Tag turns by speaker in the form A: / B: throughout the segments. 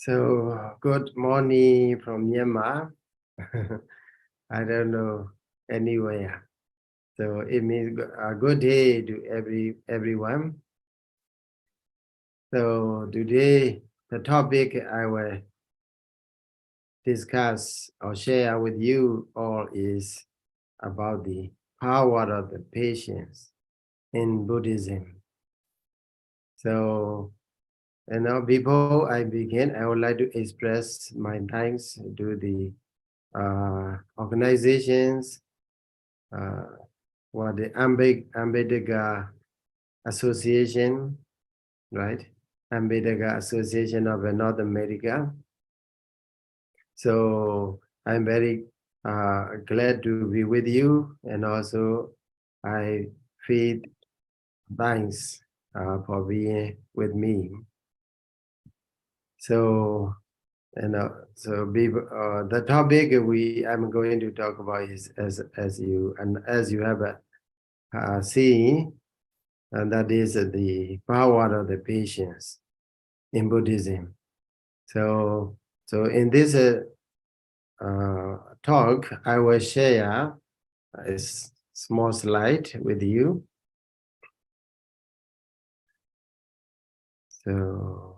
A: So, good morning from Myanmar. I don't know anywhere. So it means a good day to everyone. So today the topic I will discuss or share with you all is about the power of the patience in Buddhism. So, before I begin, I would like to express my thanks to the organizations, the Ambedkar Association, right? Ambedkar Association of North America. So I'm very glad to be with you, and also I feel thanks for being with me. So the topic I'm going to talk about is as you have seen, and that is the power of the patience in Buddhism. So in this talk, I will share a small slide with you. So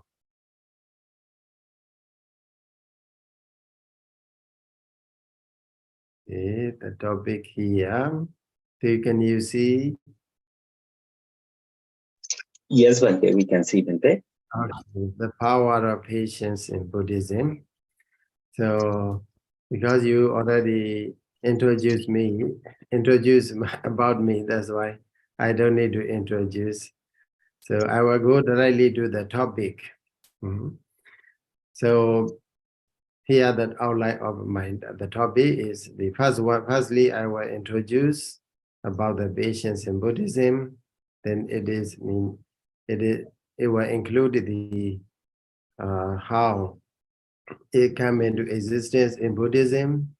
A: the topic here. So can you see?
B: Yes, Bhante, we can see Bhante.
A: Okay. The power of patience in Buddhism. So because you already introduced about me, that's why I don't need to introduce. So I will go directly to the topic. So here the outline of the topic is the first one. Firstly, I will introduce about the patience in Buddhism. Then it will include the how it came into existence in Buddhism,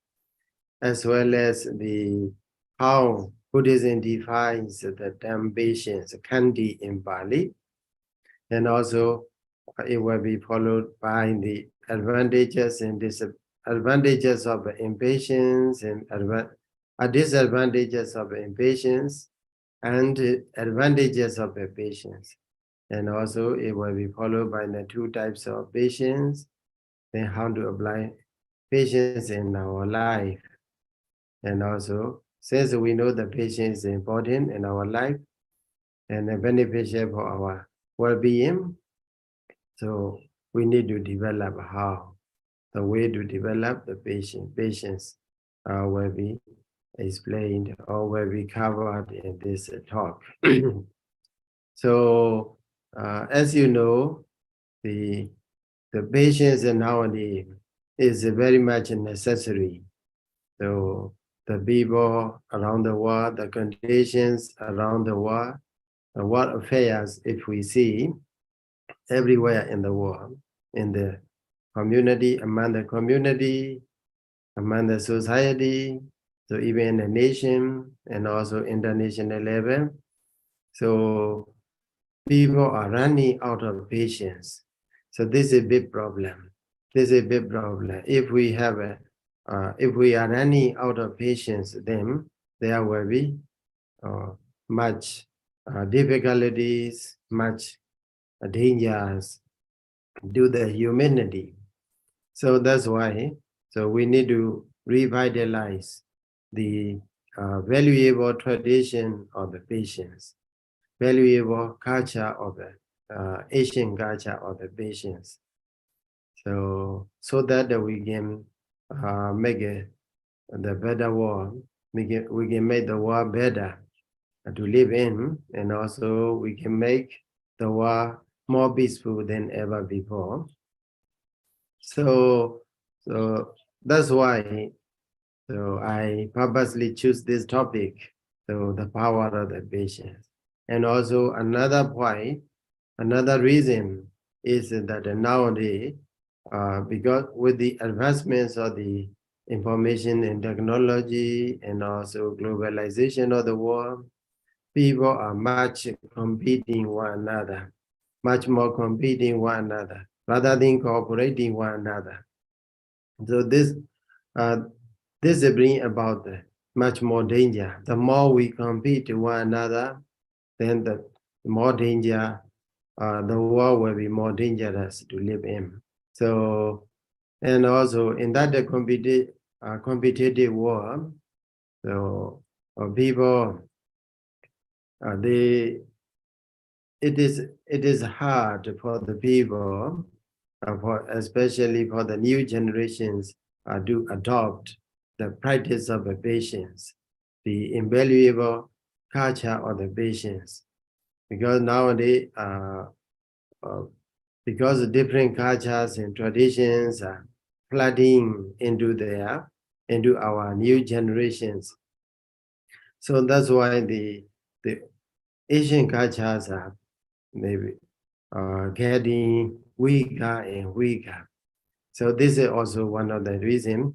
A: as well as the how Buddhism defines the term patience, Khandi in Pali, and also it will be followed by the advantages and disadvantages of impatience and disadvantages of impatience and advantages of patience. And also it will be followed by the two types of patience, then how to apply patience in our life. And also, since we know that patience is important in our life and beneficial for our well-being, so we need to develop how. The way to develop the patience will be explained or will be covered in this talk. So, as you know, the patience nowadays is very much necessary. So the people around the world, the conditions around the world affairs, if we see everywhere in the world, in the community, among the society, so even in the nation and also international level. So people are running out of patience. So this is a big problem. This is a big problem. If we are running out of patience, then there will be much difficulties, much dangers to the humanity. So that's why. So we need to revitalize the valuable tradition of the patience, valuable culture of the Asian culture of the patience. So that we can make the better world, we can make the world better to live in, and also we can make the world more peaceful than ever before. So that's why I purposely choose this topic, so the power of the patience. And also another point, another reason is that nowadays, because with the advancements of the information and technology and also globalization of the world, people are much competing one another, much more competing one another. rather than cooperating one another. So this bring about much more danger. The more we compete with one another, then the more danger, the world will be more dangerous to live in. So, and also in that competitive world, so people, it is hard for the people, especially for the new generations, to adopt the practice of the patience, the invaluable culture of the patience, because nowadays, because different cultures and traditions are flooding into our new generations. So that's why the Asian cultures are maybe getting weaker and weaker. So this is also one of the reasons,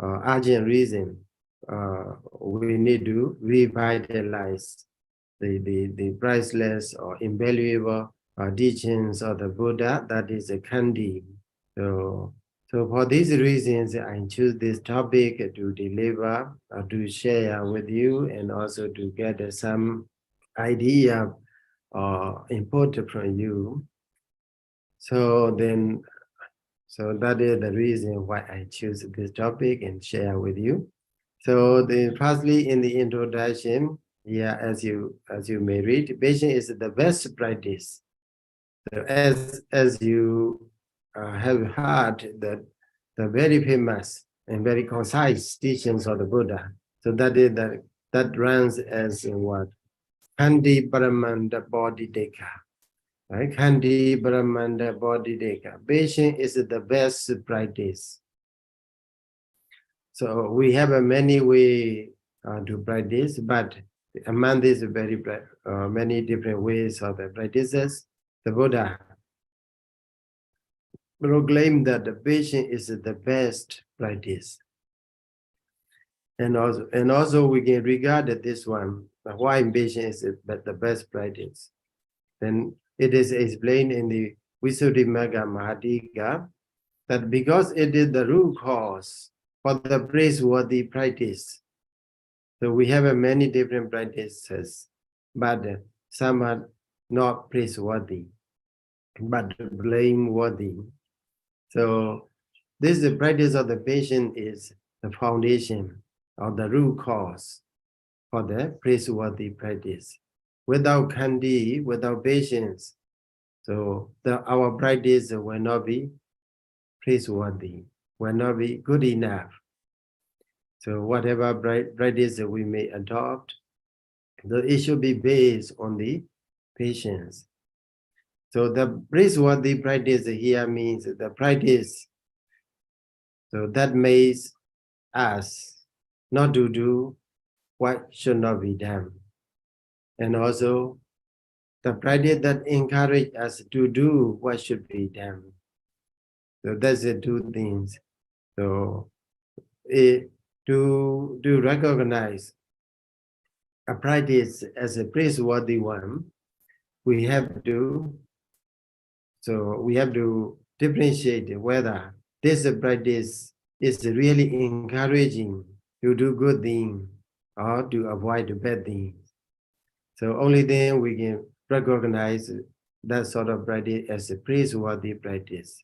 A: urgent reason, we need to revitalize the priceless or invaluable teachings of the Buddha, that is a Khandi. So for these reasons, I choose this topic to deliver, to share with you, and also to get some idea input from you. So that is the reason why I choose this topic and share with you. So firstly, in the introduction, yeah, as you may read, patience is the best practice. So as you have heard that the very famous and very concise teachings of the Buddha. So that runs as what? Khandi Paramanda Bodhideka. Right? Khandi Paramanda Bodhideka. Patience is the best practice. So we have a many way to practice, but among these very many different ways of the practices, the Buddha proclaimed that the patience is the best practice. And also we can regard this one, why patience is the best practice. Then it is explained in the Visuddhimagga Mahadika that because it is the root cause for the praiseworthy practice. So we have many different practices, but some are not praiseworthy, but blameworthy. So this the practice of the patient is the foundation or the root cause for the praiseworthy practice. Without khandi, without patience, so our practice will not be praiseworthy, will not be good enough. So whatever practice we may adopt, it should be based on the patience. So the praiseworthy practice here means the practice so that makes us not to do what should not be done. And also the practice that encourages us to do what should be done. So that's the two things. So to recognize a practice as a praiseworthy one, we have to differentiate whether this practice is really encouraging to do good things or to avoid bad things. So only then we can recognize that sort of practice as a praiseworthy practice.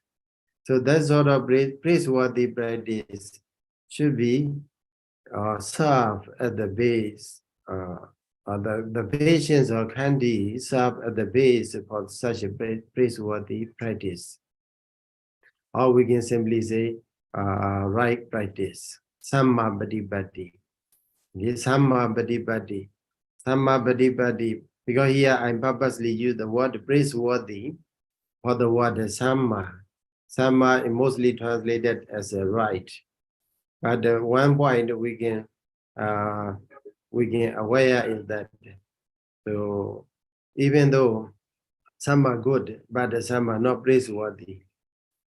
A: So that sort of praiseworthy practice should be served at the base. The patience or khandi serve at the base for such a praiseworthy practice. Or we can simply say right practice, samma patipatti. Samma patipatti. Samma patipatti. Because here I purposely use the word praiseworthy for the word samma. Samma is mostly translated as a right. But one point we can aware is that so even though some are good, but some are not praiseworthy,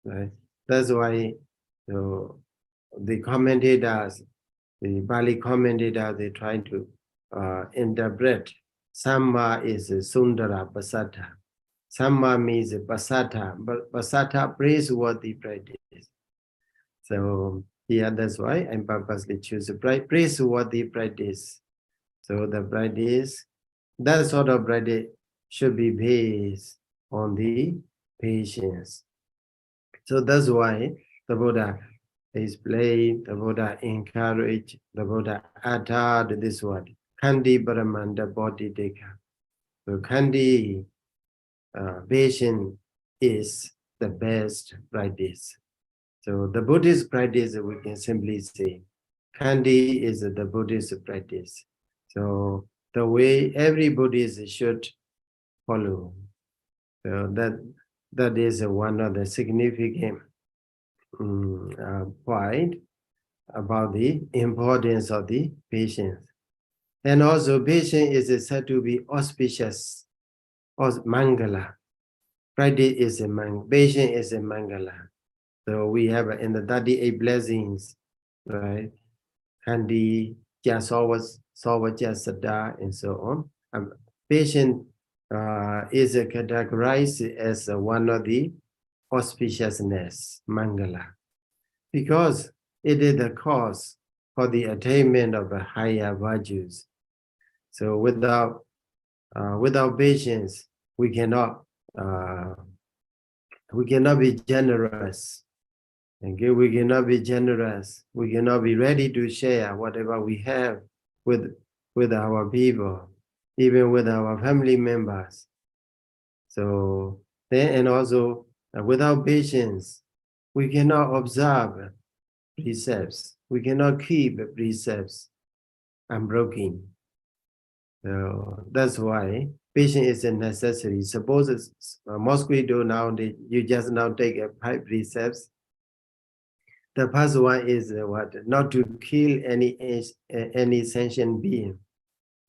A: right? That's why the commentators, the Bali commentators, they try to interpret Samma is Sundara Pasata. Samma means pasata, but pasata praiseworthy practice. So yeah, that's why I purposely choose praiseworthy practice. So the practice, that sort of practice should be based on the patience. So that's why the Buddha explained, the Buddha encouraged, the Buddha uttered this word, Khandi Paramanda Bodhideka. So Khandi, patience is the best practice. So the Buddhist practice, we can simply say, Khandi is the Buddhist practice. So the way every Buddhist should follow. So that is one of the significant point about the importance of the patience. And also patience is said to be auspicious, or mangala. Practice is a patience is a mangala. So we have in the 38 blessings, right? Khandi, Jasada, and so on. Patience is categorized as one of the auspiciousness, mangala, because it is the cause for the attainment of the higher virtues. So without patience, we cannot be generous. Okay, we cannot be generous. We cannot be ready to share whatever we have with our people, even with our family members. So then, and also without patience, we cannot observe precepts. We cannot keep precepts unbroken. So that's why patience is a necessity. Suppose it's a mosquito now, you just now take 5 precepts. The first one is what? Not to kill any sentient being.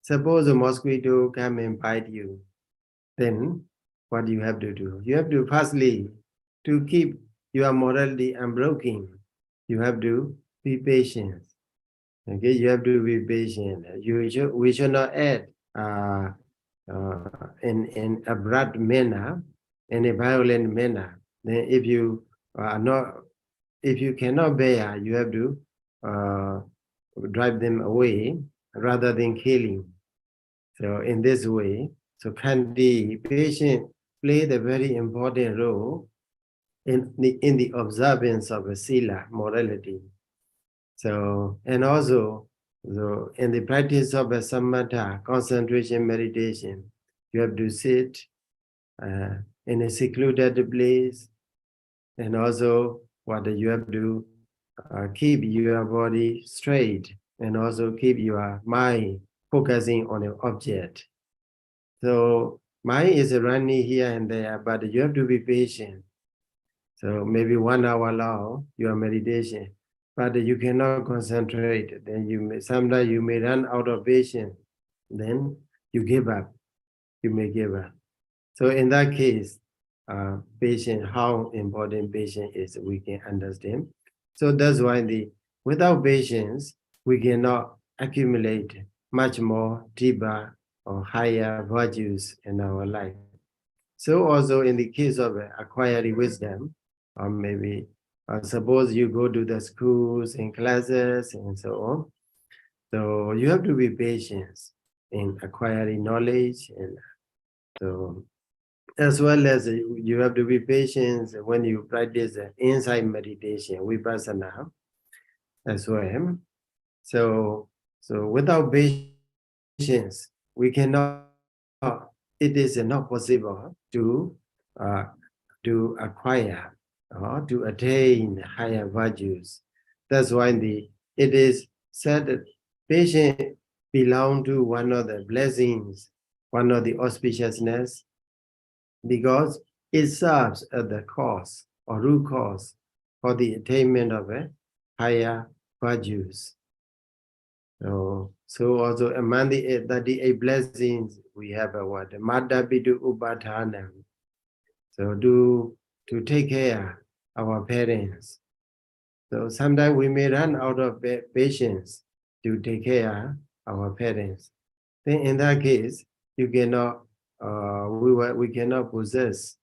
A: Suppose a mosquito come and bite you, then what do you have to do? You have to firstly, to keep your morality unbroken, you have to be patient. Okay, you have to be patient. We should not act in a abrupt manner, in a violent manner. Then if you are not, if you cannot bear, you have to drive them away rather than killing. So in this way, so Khandi, patient, play the very important role in the observance of a sila, morality. So, and also, so in the practice of a samatha, concentration meditation, you have to sit in a secluded place, and also what you have to keep your body straight, and also keep your mind focusing on an object. So mind is running here and there, but you have to be patient. So maybe 1 hour long, your meditation, but you cannot concentrate. Then sometimes you may run out of patience. Then you give up. You may give up. So in that case, patience, how important patience is, we can understand. So that's why without patience, we cannot accumulate much more deeper or higher virtues in our life. So also in the case of acquiring wisdom, or maybe suppose you go to the schools and classes and so on. So you have to be patient in acquiring knowledge, and so as well as you have to be patient when you practice insight meditation, vipassana as well. So without patience, we cannot, it is not possible to acquire or to attain higher virtues. That's why it is said that patience belong to one of the blessings, one of the auspiciousness, because it serves as the cause or root cause for the attainment of higher virtues. So also among the 38 blessings, we have a word, Madda Bidu Upadhanam. So to take care of our parents. So sometimes we may run out of patience to take care of our parents. Then in that case, you cannot we cannot possess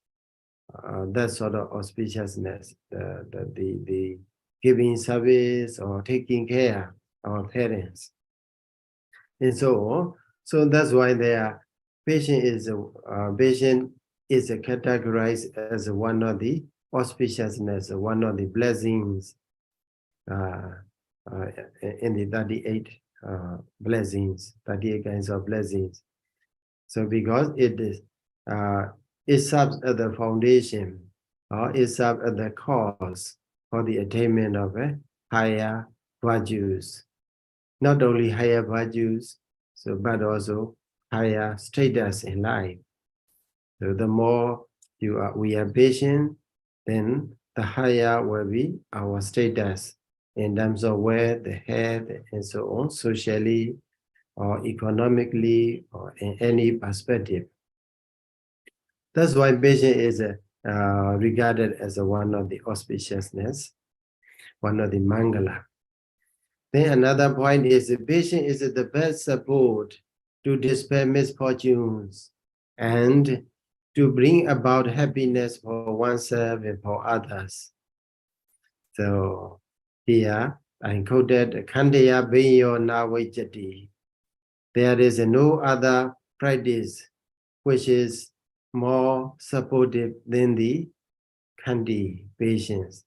A: that sort of auspiciousness, the giving service or taking care of our parents, and so on. So that's why their patient is categorized as one of the auspiciousness, one of the blessings uh, in the 38 blessings, 38 kinds of blessings. So because it serves as the foundation, or it serves as the cause for the attainment of higher virtues. Not only higher virtues, but also higher status in life. So the more we are patient, then the higher will be our status in terms of wealth, health, and so on, socially or economically or in any perspective. That's why patience is regarded as one of the auspiciousness, one of the mangala. Then another point is patience is the best support to dispel misfortunes and to bring about happiness for oneself and for others. So here I quoted Khandaya Binyo Nawajati. There is no other practice which is more supportive than the Khandi, patience.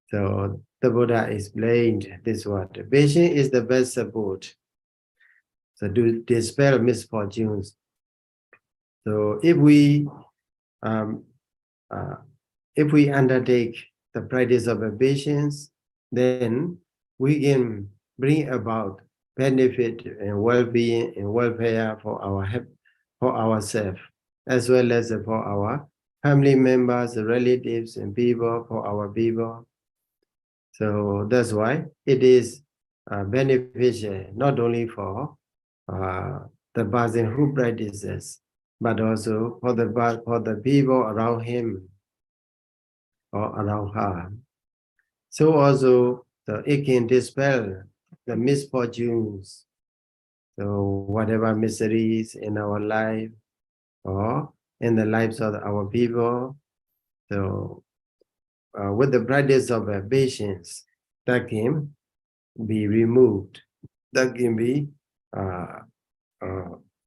A: So the Buddha explained this word. Patience is the best support. So to dispel misfortunes. So if we undertake the practice of patience, then we can bring about benefit and well-being and welfare for ourselves, as well as for our family members, relatives, and people, for our people. So that's why it is beneficial not only for the person who practices, but also for the people around him or around her. So also it can dispel the misfortunes, so whatever miseries in our life or in the lives of our people. So with the practice of patience, that can be removed, that can be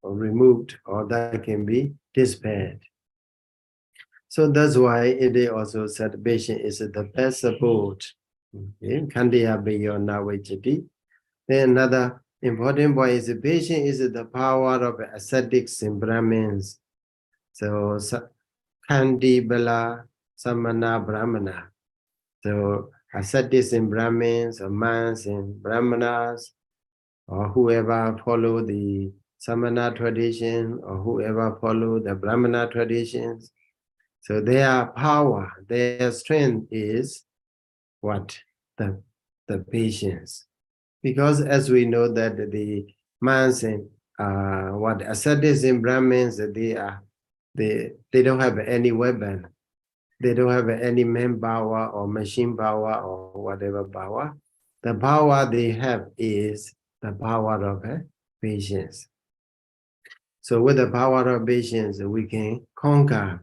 A: removed, or that can be dispelled. So that's why it also said patience is the best support. Khandaya Beyona Vajati. Then another important point is patience is the power of ascetics and Brahmins. So Khandi Bala Samana Brahmana. So ascetics and Brahmins, or monks and Brahmanas, or whoever follow the Samana tradition, or whoever follow the Brahmana traditions. So their power, their strength is what? The patience. Because as we know that the monks and ascetics and Brahmins, they don't have any weapon. They don't have any manpower or machine power or whatever power. The power they have is the power of patience. So with the power of patience, we can conquer,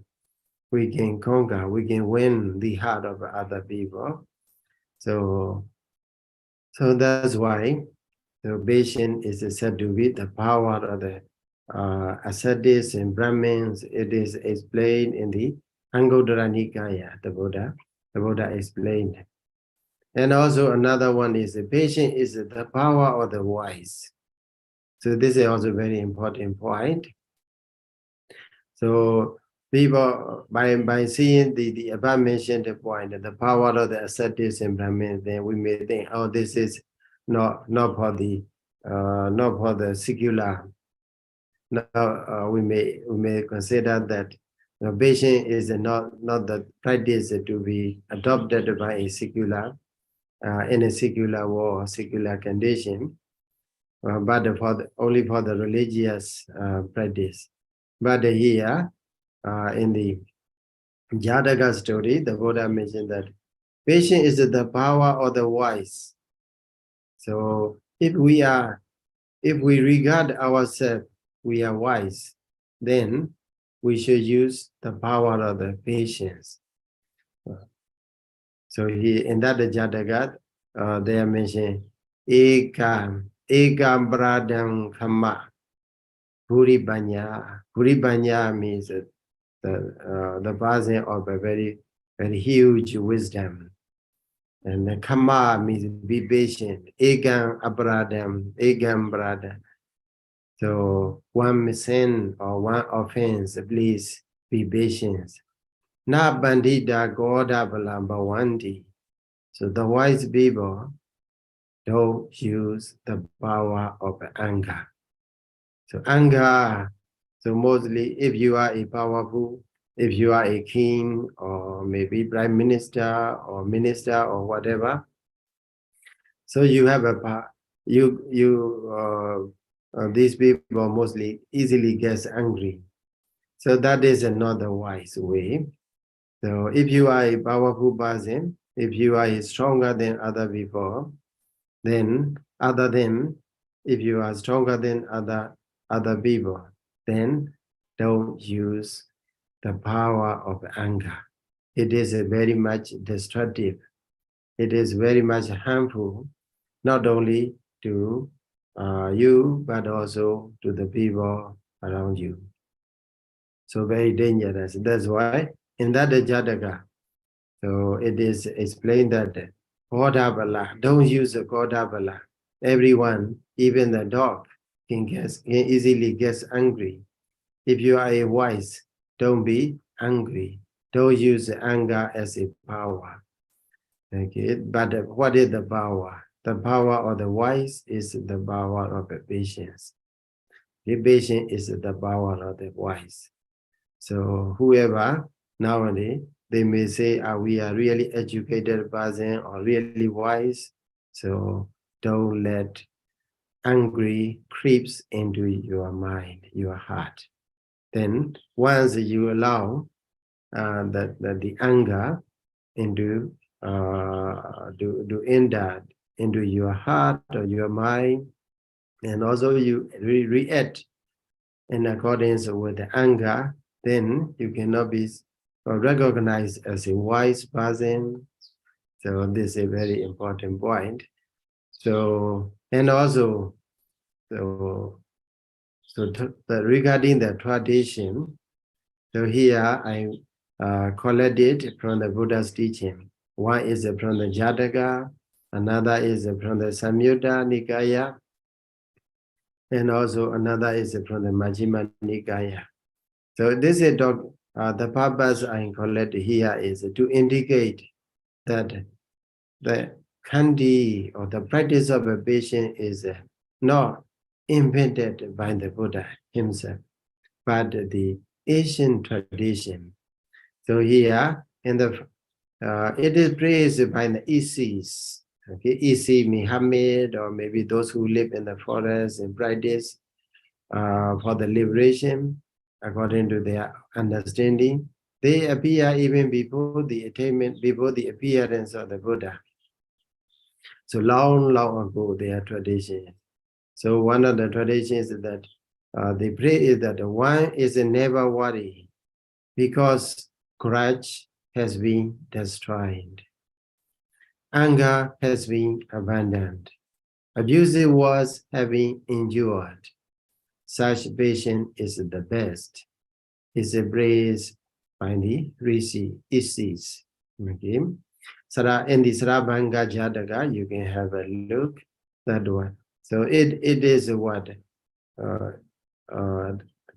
A: we can win the heart of other people. So that's why the patience is said to be the power of the ascetics and Brahmins. It is explained in the Anguttara Nikaya, the Buddha explained. And also another one is the patience is the power of the wise. So this is also a very important point. So people, by seeing the above mentioned point, the power of the ascetics and Brahmins, then we may think, oh, this is not for the secular. Now we may consider that patience is not the practice to be adopted by a secular in a secular war or secular condition, but only for the religious practice. But here, in the Jataka story, the Buddha mentioned that patience is the power of the wise. So if we regard ourselves, we are wise. then we should use the power of the patience. So he in that Jataka, they are mentioning Ekam Bradam Kama Puribanya. Puribanya means the person of a very, very huge wisdom. And the Kama means be patient. Egam Abradam, Egam Brada. So one sin or one offense, please be patient. Na bandita goda balambawanti. So the wise people don't use the power of anger. So anger, so mostly if you are a powerful, if you are a king or maybe prime minister or whatever, so you have a these people mostly easily gets angry. So that is another wise way. So if you are a powerful person, if you are stronger than other people, then if you are stronger than other people, then don't use the power of anger. It is very much destructive. It is very much harmful, not only to you, but also to the people around you. So very dangerous. That's why in that Jataka, so it is explained that Godabala, don't use the Godabala. Everyone, even the dog, can easily get angry. If you are a wise, don't be angry. Don't use anger as a power. Okay, but what is the power? The power of the wise is the power of the patience. The patience is the power of the wise. So whoever nowadays, they may say, we are really educated person or really wise. So don't let angry creeps into your mind, your heart. Then once you allow the anger into to enter into your heart or your mind, and also you react in accordance with the anger, then you cannot be recognized as a wise person. So this is a very important point. So, and also, regarding the tradition, so here I collected from the Buddha's teaching. One is from the Jataka, another is from the Samyutta Nikaya, and also another is from the Majjhima Nikaya. So this is the purpose I collect here is to indicate that the khandi or the practice of a patient is not invented by the Buddha himself, but the Asian tradition. So here in the it is praised by the Isis. Okay, Isi Muhammad, or maybe those who live in the forest and practice for the liberation, according to their understanding. They appear even before the attainment, before the appearance of the Buddha. So long ago, their tradition. So one of the traditions is that they pray is that one is never worry because grudge has been destroyed. Anger has been abandoned. Abusive words have been endured. Such patience is the best. Is embraced by the Isis. Okay. So in the Sarabhanga Jataka, you can have a look that one. So it is what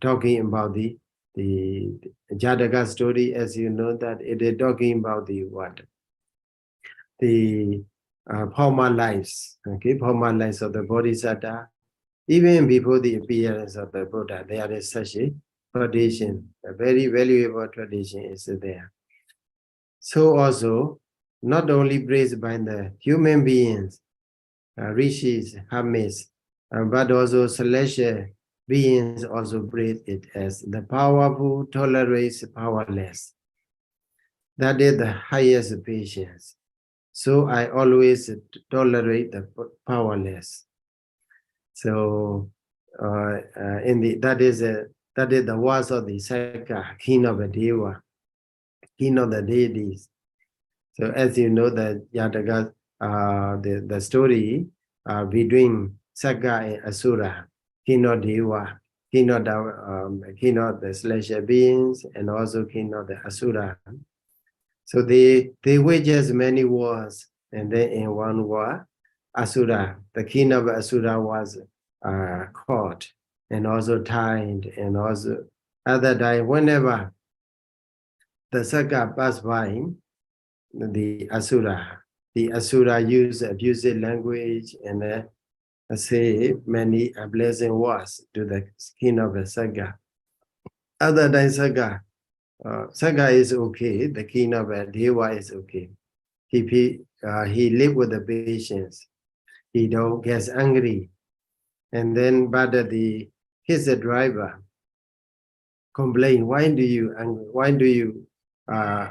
A: talking about the Jataka story, as you know that it is talking about the what? The former lives, okay, former lives of the Bodhisattva. Even before the appearance of the Buddha, there is such a tradition, a very valuable tradition is there. So also, not only praised by the human beings, rishis, hermits, but also celestial beings also praise it as the powerful tolerates powerless. That is the highest patience. So I always tolerate the powerless. So that is That is the words of the Saka, king of the Deva, king of the deities. So as you know, the Yataka, the story between Saka and Asura, king of Deva, king of the celestial beings, and also king of the Asura. So they wages many wars, and then in one war, Asura, the king of Asura, was caught and also tied, and also other time whenever the Saka passed by the Asura use abusive language and say many unpleasant words to the king of the Saka. Other than Saka, Saka is okay, the king of Deva is okay. He live with the patience. He don't get angry. And then, but he's a driver. Complain, why do you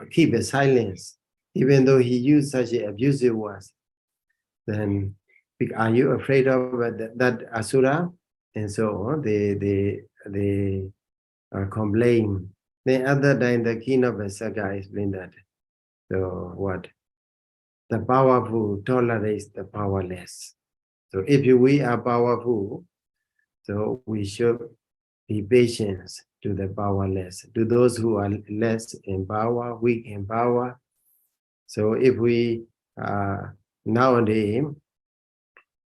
A: keep a silence? Even though he used such abusive words, then are you afraid of that Asura? And so on, they complain. The other time, the king of Saka explained that. So what? The powerful tolerates the powerless. So if we are powerful, so we should be patient to the powerless, to those who are less in power, weak in power. So if we nowadays,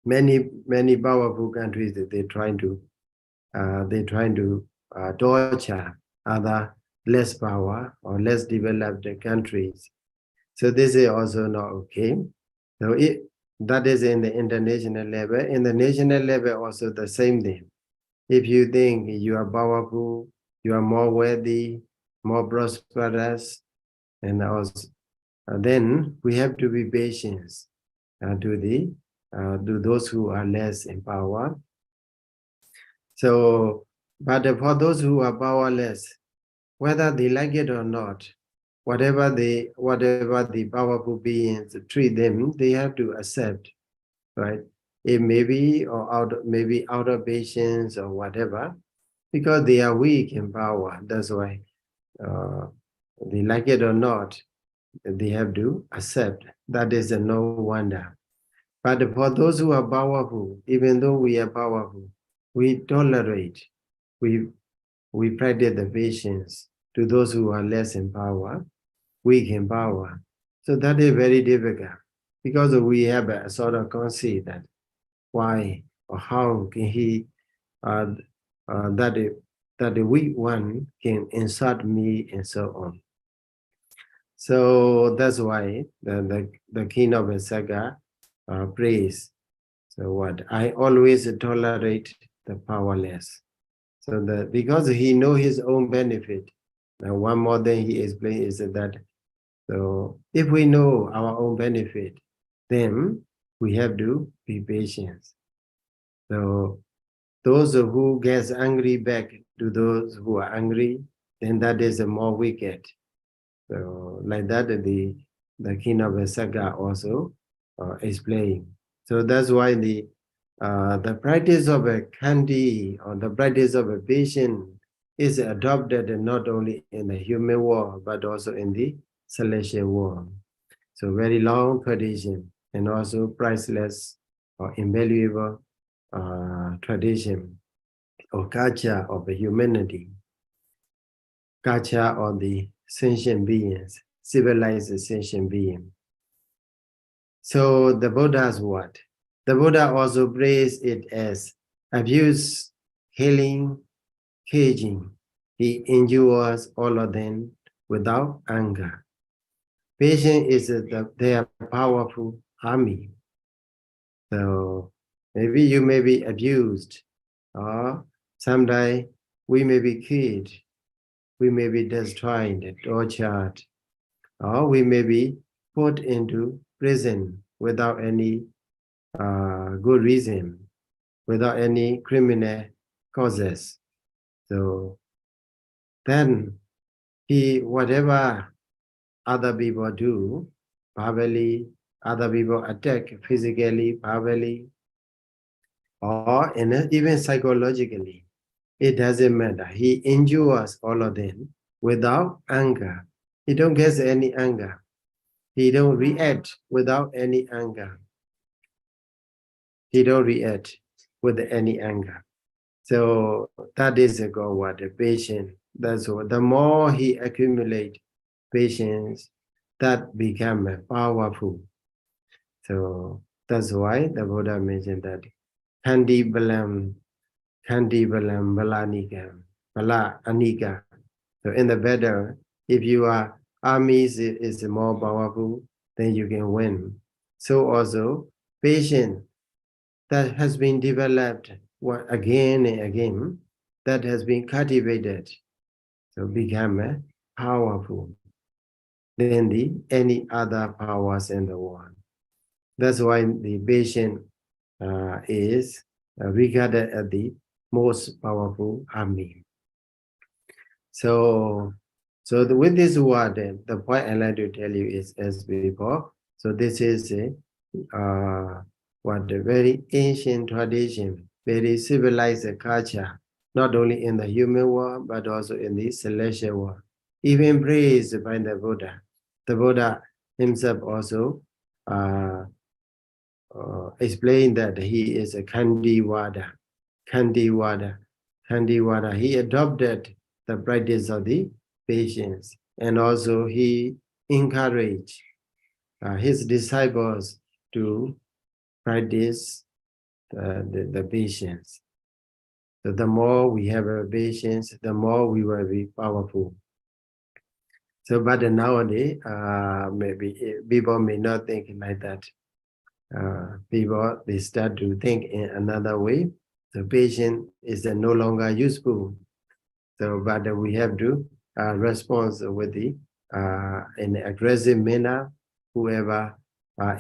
A: many powerful countries, they're trying to torture other less power or less developed countries. So this is also not okay. So that is in the international level. In the national level, also the same thing. If you think you are powerful, you are more worthy, more prosperous, and also, then we have to be patient to those who are less in power. So, but for those who are powerless, whether they like it or not, whatever the powerful beings treat them, they have to accept, right? It may be maybe out of patience or whatever, because they are weak in power. That's why they like it or not, they have to accept. That is no wonder. But for those who are powerful, even though we are powerful, we tolerate, we practice the patience to those who are less in power, weak in power. So that is very difficult, because we have a sort of conceit that why or how can he that the weak one can insult me and so on. So that's why the king of Saga prays. So what? I always tolerate the powerless. So because he know his own benefit. Now one more thing he explained is that, so if we know our own benefit, then we have to be patient. So those who gets angry back to those who are angry, then that is more wicked. So like that, the king of Saga also explained. So that's why the practice of a Khandi or the practice of a patient is adopted not only in the human world but also in the celestial world. So very long tradition and also priceless or invaluable tradition or culture of the humanity, culture of the sentient beings, civilized sentient beings. So the Buddha's what? The Buddha also praised it as abuse, healing, caging. He endures all of them without anger. Patience is their powerful army. So maybe you may be abused, or someday we may be killed, we may be destroyed, tortured, or we may be put into prison without any good reason, without any criminal causes. So then whatever other people do, verbally, other people attack physically, verbally, or even psychologically. it doesn't matter. He endures all of them without anger. He don't get any anger. He don't react without any anger. He don't react with any anger. So that is a God what the patient. That's what the more he accumulate patience, that become powerful. So that's why the Buddha mentioned that Khandi Balam Balanikam, Bala Anika. So in the battle, if your army is more powerful, then you can win. So also patience that has been developed again and again, that has been cultivated, so become powerful than any other powers in the world. That's why the patient is regarded as the most powerful army. So with this word, the point I like to tell you is as before. So this is a very ancient tradition, very civilized culture, not only in the human world but also in the celestial world, even praised by the Buddha. The Buddha himself also explained that he is a Khandiwada. Khandiwada. He adopted the practice of the patience, and also he encouraged his disciples to practice the patience. So the more we have a patience, the more we will be powerful. So, but nowadays, maybe people may not think like that. People, they start to think in another way. The patient is no longer useful. So, but we have to respond with the in an aggressive manner. Whoever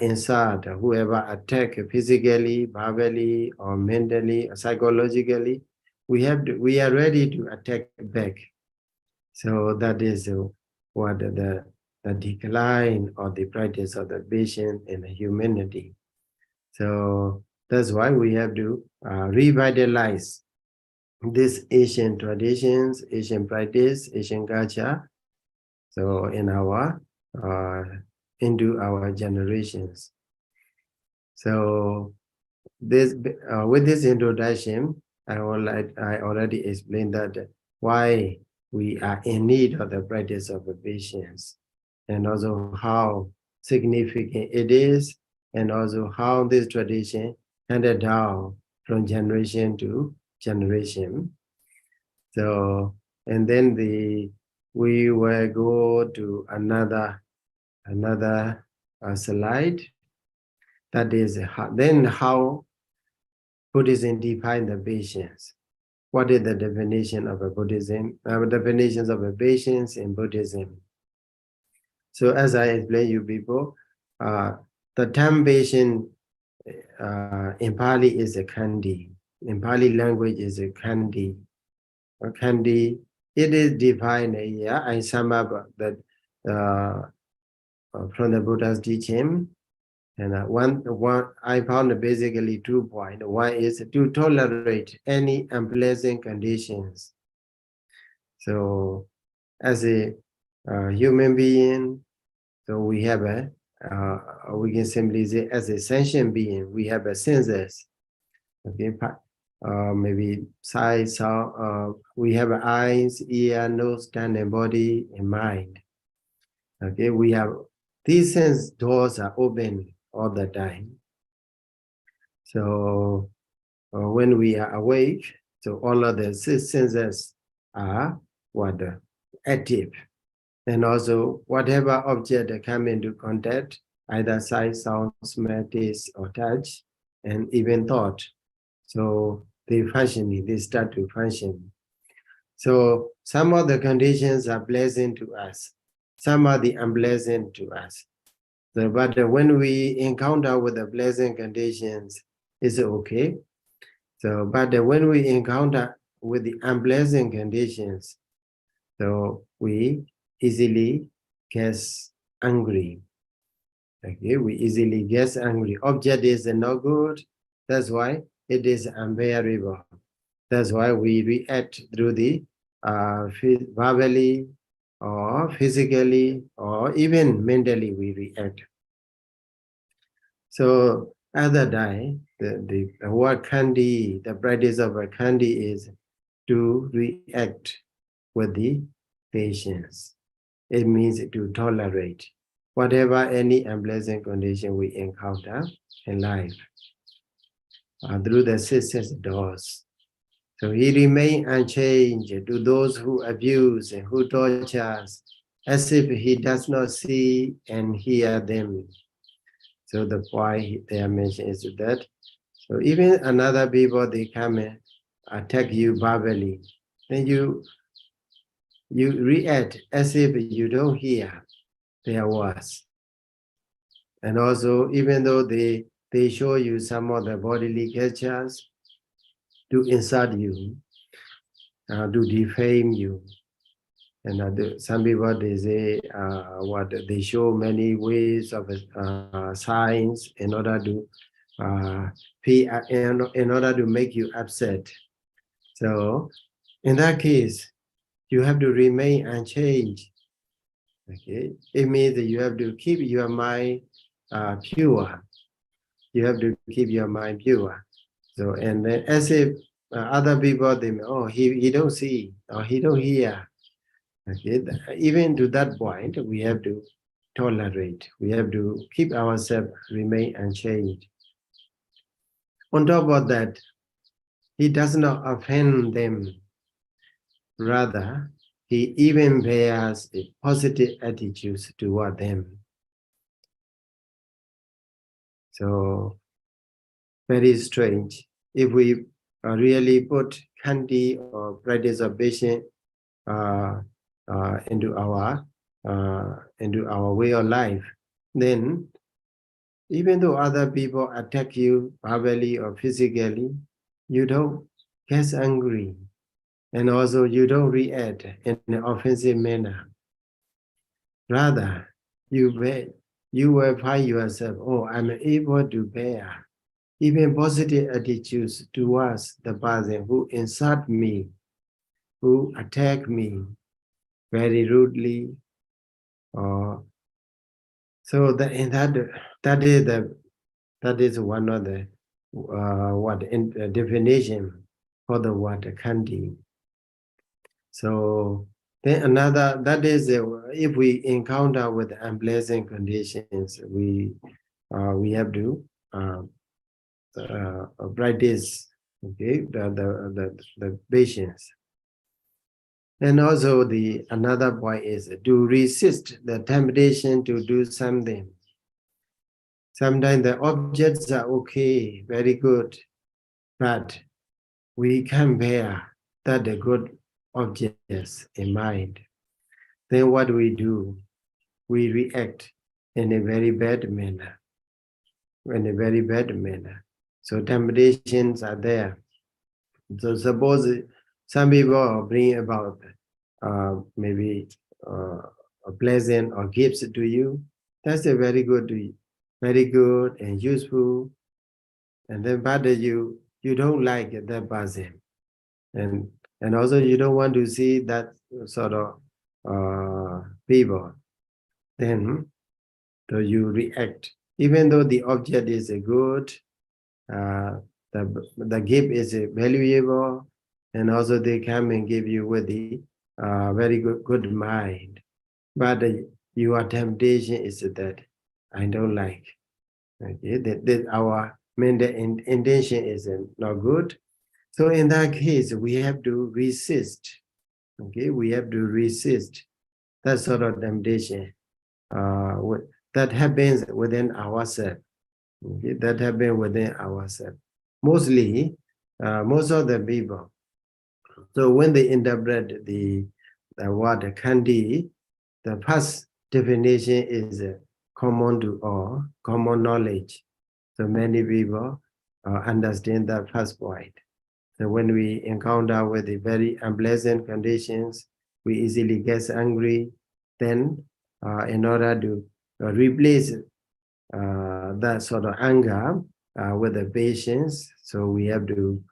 A: insult, whoever attack physically, verbally, or mentally, or psychologically, we are ready to attack back. So that is what the decline of the practice of the patient in humanity. So that's why we have to revitalize these Asian traditions, Asian practice, Asian culture. So in into our generations. So this with this introduction, I already explained that why we are in need of the practice of patience, and also how significant it is, and also how this tradition handed down from generation to generation. So, and then we will go to another slide. That is how Buddhism define the patience. What is the definition of a Buddhism? Definitions of a patience in Buddhism. So as I explained you people, the term patient in Pali is a Khandi. In Pali language is a Khandi. Khandi, it is defined here. I sum up that from the Buddha's teaching. And one I found basically 2 points. One is to tolerate any unpleasant conditions. So, as a human being, so we have we can simply say as a sentient being, we have a senses. Okay, maybe sight, sound. We have eyes, ear, nose, tongue, and body, and mind. Okay, we have these sense doors are open all the time. So when we are awake, so all of the senses are active, and also whatever object that come into contact, either sight, sound, smell, taste, or touch, and even thought. So they start to function. So some of the conditions are pleasant to us, some are the unpleasant to us. So, but when we encounter with the pleasant conditions, it's okay. So, but when we encounter with the unpleasant conditions, so we easily get angry. Okay, we easily get angry. Object is no good. That's why it is unbearable. That's why we react through the verbally or physically or even mentally we react. So at that time, the word khandi, the practice of a khandi is to react with the patience. It means to tolerate whatever any unpleasant condition we encounter in life through the six doors. So he remained unchanged to those who abuse and who torture us, as if he does not see and hear them. So the point they are mentioned is that, so even another people, they come and attack you verbally, then you react as if you don't hear their words. And also, even though they show you some of the bodily gestures to insult you, to defame you, and some people they say what they show many ways of signs in order to in order to make you upset. So in that case, you have to remain unchanged. Okay, it means that you have to keep your mind pure. You have to keep your mind pure. So and then as if other people they he don't see or he don't hear. Okay, even to that point, we have to tolerate. We have to keep ourselves remain unchanged. On top of that, he does not offend them. Rather, he even bears a positive attitudes toward them. So, very strange. If we really put khandi or practice of patience into our way of life, then even though other people attack you verbally or physically, you don't get angry, and also you don't react in an offensive manner. Rather, you will find yourself, oh, I'm able to bear even positive attitudes towards the person who insult me, who attack me very rudely, or so that is one of the definition for the word khandi. So then another, that is if we encounter with unpleasant conditions, we have to practice, okay, the patience. And also the another point is to resist the temptation to do something. Sometimes the objects are okay, very good, but we can bear that the good objects in mind. Then what we do? We react in a very bad manner. So temptations are there. So suppose some people bring about maybe a pleasant or gifts to you. That's a very good and useful. And then but you don't like that person, and also you don't want to see that sort of people. Then so you react, even though the object is a good, the gift is valuable, and also they come and give you with the very good mind. But your temptation is that I don't like. Okay, that our mental intention is not good. So in that case, we have to resist. Okay, we have to resist that sort of temptation that happens within ourselves. Okay, that happens within ourselves. Mostly, most of the people. So when they interpret the word khandi, the first definition is common to all, common knowledge. So many people understand that first point. So when we encounter with the very unpleasant conditions, we easily get angry. Then, in order to replace that sort of anger with the patience, so we have to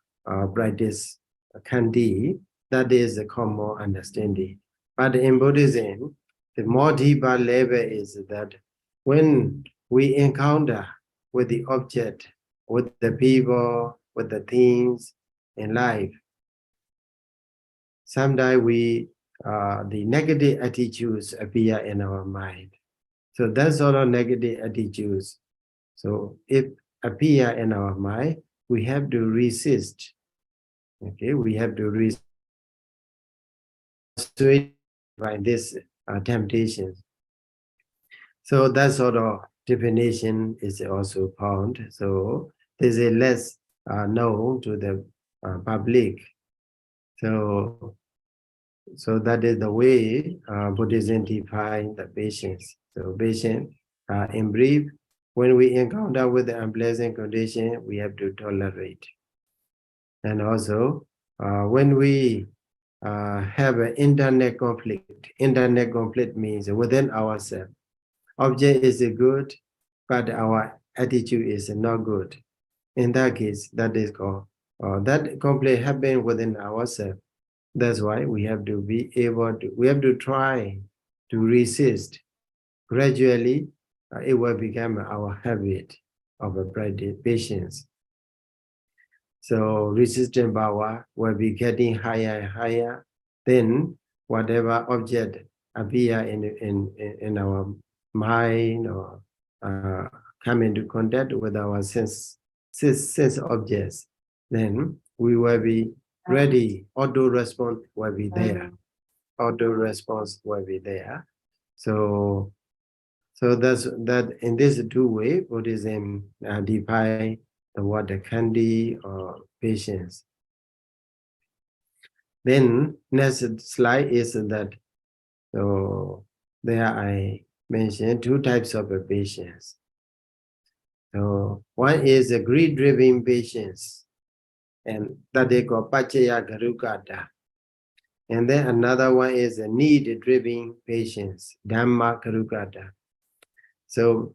A: practice Khandi, that is a common understanding. But in Buddhism, the more deeper level is that when we encounter with the object, with the people, with the things in life, sometimes the negative attitudes appear in our mind. So that's sort of negative attitudes. So if appear in our mind, we have to resist. Okay, we have to resist by this temptation. So that sort of definition is also found. So this is less known to the public. So that is the way Buddhism defines the patience. So patience, in brief, when we encounter with the unpleasant condition, we have to tolerate. And also, when we have an internet conflict means within ourselves. Object is good, but our attitude is not good. In that case, that is called, that conflict happen within ourselves. That's why we have to be able to, we have to try to resist. Gradually, it will become our habit of a practice, patience. So resistance power will be getting higher and higher. Then whatever object appear in our mind or come into contact with our sense objects, then we will be ready. Auto response will be there. Auto response will be there. So that's that. In this two way, Buddhism define the word Khandi or patience. Then next slide is that, so there I mentioned two types of patience. So one is a greed-driven patience, and that they call Pachaya Garukata. And then another one is a need-driven patience, Dhamma Garukata. So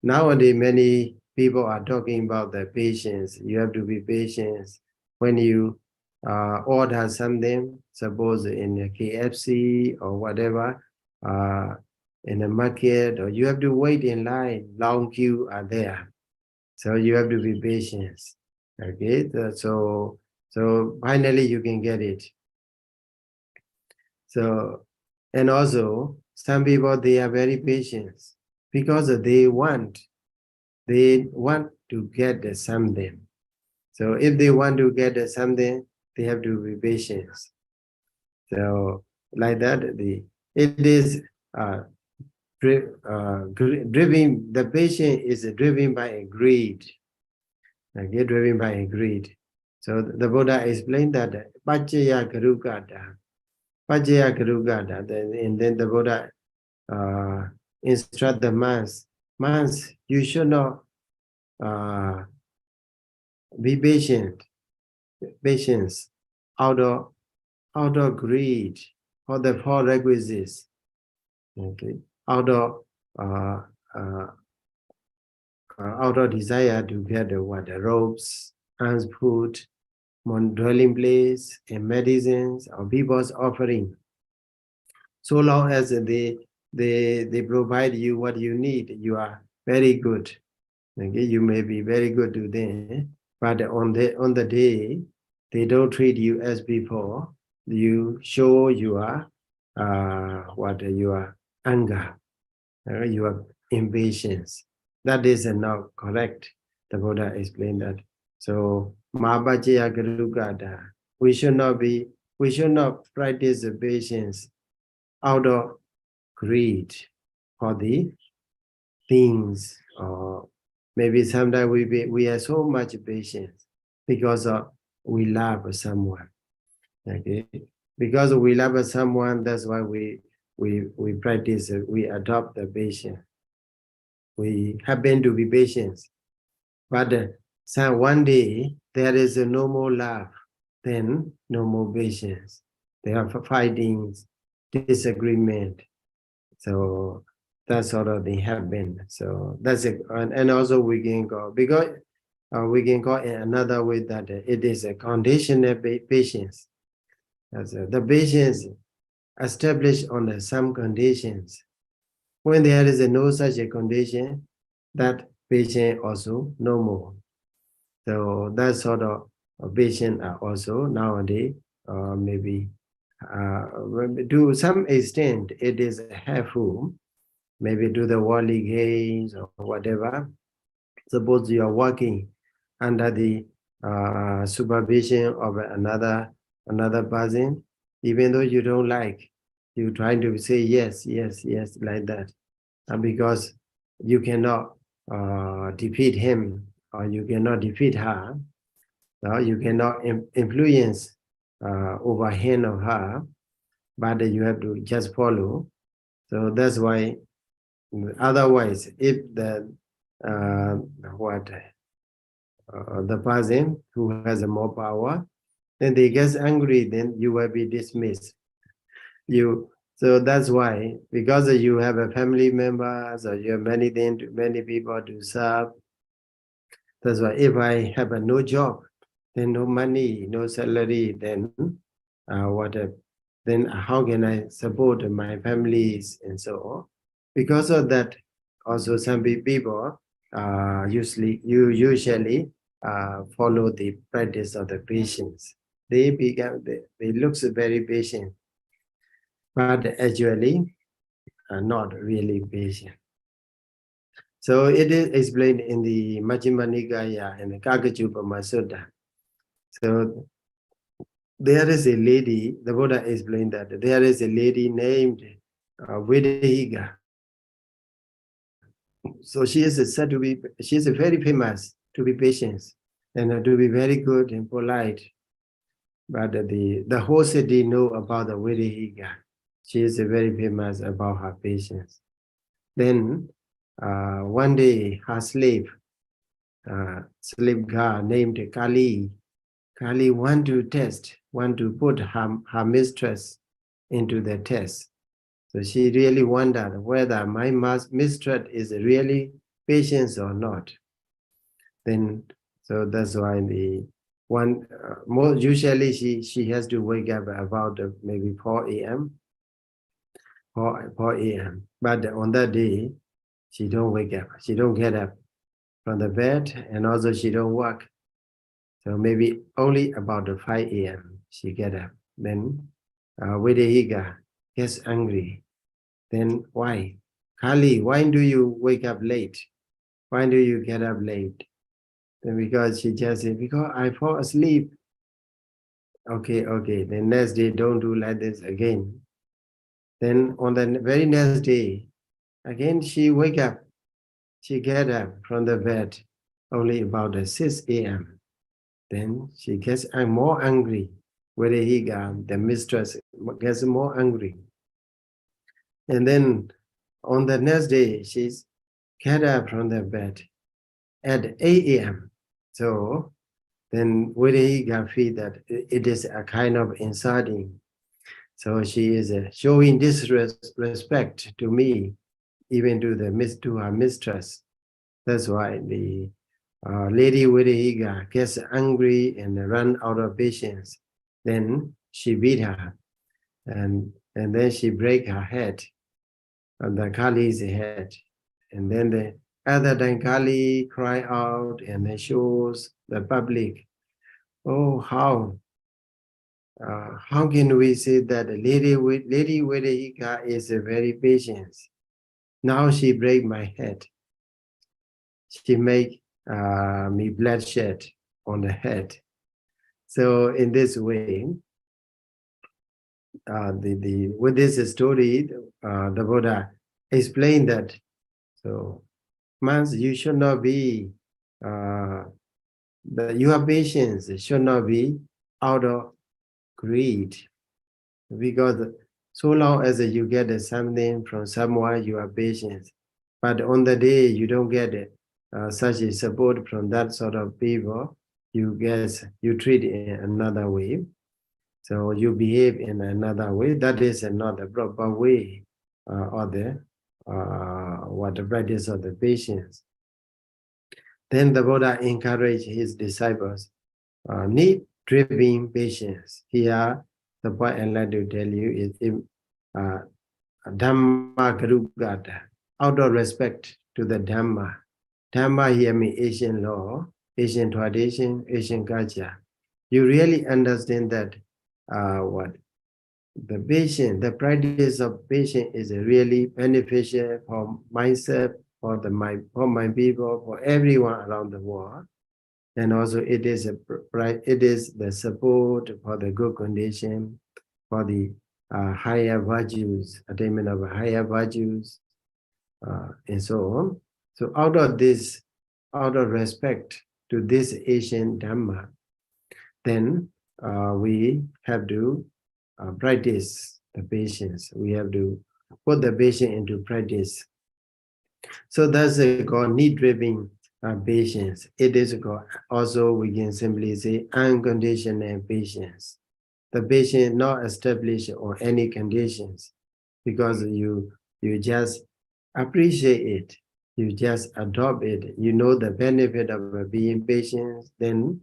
A: nowadays many people are talking about the patience. You have to be patient when you order something, suppose in a KFC or whatever, in a market, or you have to wait in line, long queue are there. So you have to be patient. Okay, so finally you can get it. So, and also some people, they are very patient because they want to get something. So if they want to get something, they have to be patient. So like that, it is driven. The patient is driven by a greed. Okay, driven by a greed. So the Buddha explained that Pachaya Karukata. Pachaya Karukata. And then the Buddha instruct the monks. Monks, you should not be patient. Patience out of greed, or the four requisites. Okay, out of desire to get the robes, hands, food, dwelling place, and medicines, or people's offering. So long as they provide you what you need, you are very good. Okay, you may be very good to them, but on the day they don't treat you as before. You show your your anger, your impatience. That is not correct. The Buddha explained that. So Mahabhajaya Garukada, we should not practice patience out of greed for the things, or maybe sometimes we are so much patience because we love someone. Okay, because we love someone, that's why we practice, we adopt the patience. We happen to be patient, but one day there is no more love, then no more patience. There are fightings, disagreement. So that sort of thing happen. So that's it. And also we can go, because we can call it another way that it is a conditional patience. The patience established on some conditions. When there is no such a condition, that patient also no more. So that sort of patient are also nowadays maybe to some extent it is helpful, maybe to the worldly gains or whatever. Suppose you are working under the supervision of another person, even though you don't like, you trying to say yes, yes, yes, like that, because you cannot defeat him or you cannot defeat her, or you cannot influence over him or her, but you have to just follow. So that's why. Otherwise, if the the person who has more power, then they get angry, then you will be dismissed. So that's why, because you have a family members or you have many people to serve. That's why if I have no job, then no money, no salary, then then how can I support my families and so on? Because of that, also some people usually follow the practice of the patience. They look very patient, but actually not really patient. So it is explained in the Majjhima Nikaya and the Kakachupama Sutta. So there is a lady, the Buddha explained that there is a lady named Vedahiga. So she is said to be, she is very famous to be patient and to be very good and polite. But the whole city know about the Vedahiga. She is very famous about her patience. Then one day her slave girl named Kali want to put her mistress into the test. So she really wondered whether my mistress is really patient or not. Then, so that's why usually she has to wake up about maybe 4 a.m. 4 a.m. But on that day, she don't wake up. She don't get up from the bed, and also she don't work. So maybe only about 5 a.m. she get up. Then Vedahiga gets angry. Then why? Kali, why do you wake up late? Why do you get up late? Then because she just said, because I fall asleep. Okay. The next day, don't do like this again. Then on the very next day, again she wake up. She get up from the bed only about 6 a.m. Then she gets more angry. Vedahiga, the mistress, gets more angry. And then on the next day, she's get up from the bed at 8 a.m. So then Vedahiga feel that it is a kind of insulting. So she is showing disrespect to me, even to her mistress. That's why the Lady Vedahiga gets angry and run out of patience. Then she beat her, and then she break her head, on the Kali's head. And then the other than Kali cry out and then shows the public, oh, how can we say that Lady Vedahiga is very patient? Now she break my head. She make me bloodshed on the head. So in this way, with this story, the Buddha explained that. So, monks, you should not be your patience should not be out of greed, because so long as you get something from someone, you are patient. But on the day you don't get such a support from that sort of people, you treat in another way. So you behave in another way. That is not the proper way or the practice of the patience. Then the Buddha encouraged his disciples, need-driven patience. Here, the point I'd like to tell you is Dhamma Garugata, out of respect to the Dhamma. Dhamma here means Asian law, Asian tradition, Asian culture. You really understand that what the patient, the practice of patience is really beneficial for myself, for my people, for everyone around the world. And also it is the support for the good condition, for the higher virtues, attainment of higher virtues, and so on. So out of respect to this Asian Dhamma, then we have to practice the patience. We have to put the patience into practice. So that's called need-driven patience. It is called also, we can simply say, unconditional patience. The patience not established on any conditions, because you just appreciate it, you just adopt it. You know the benefit of being patient, then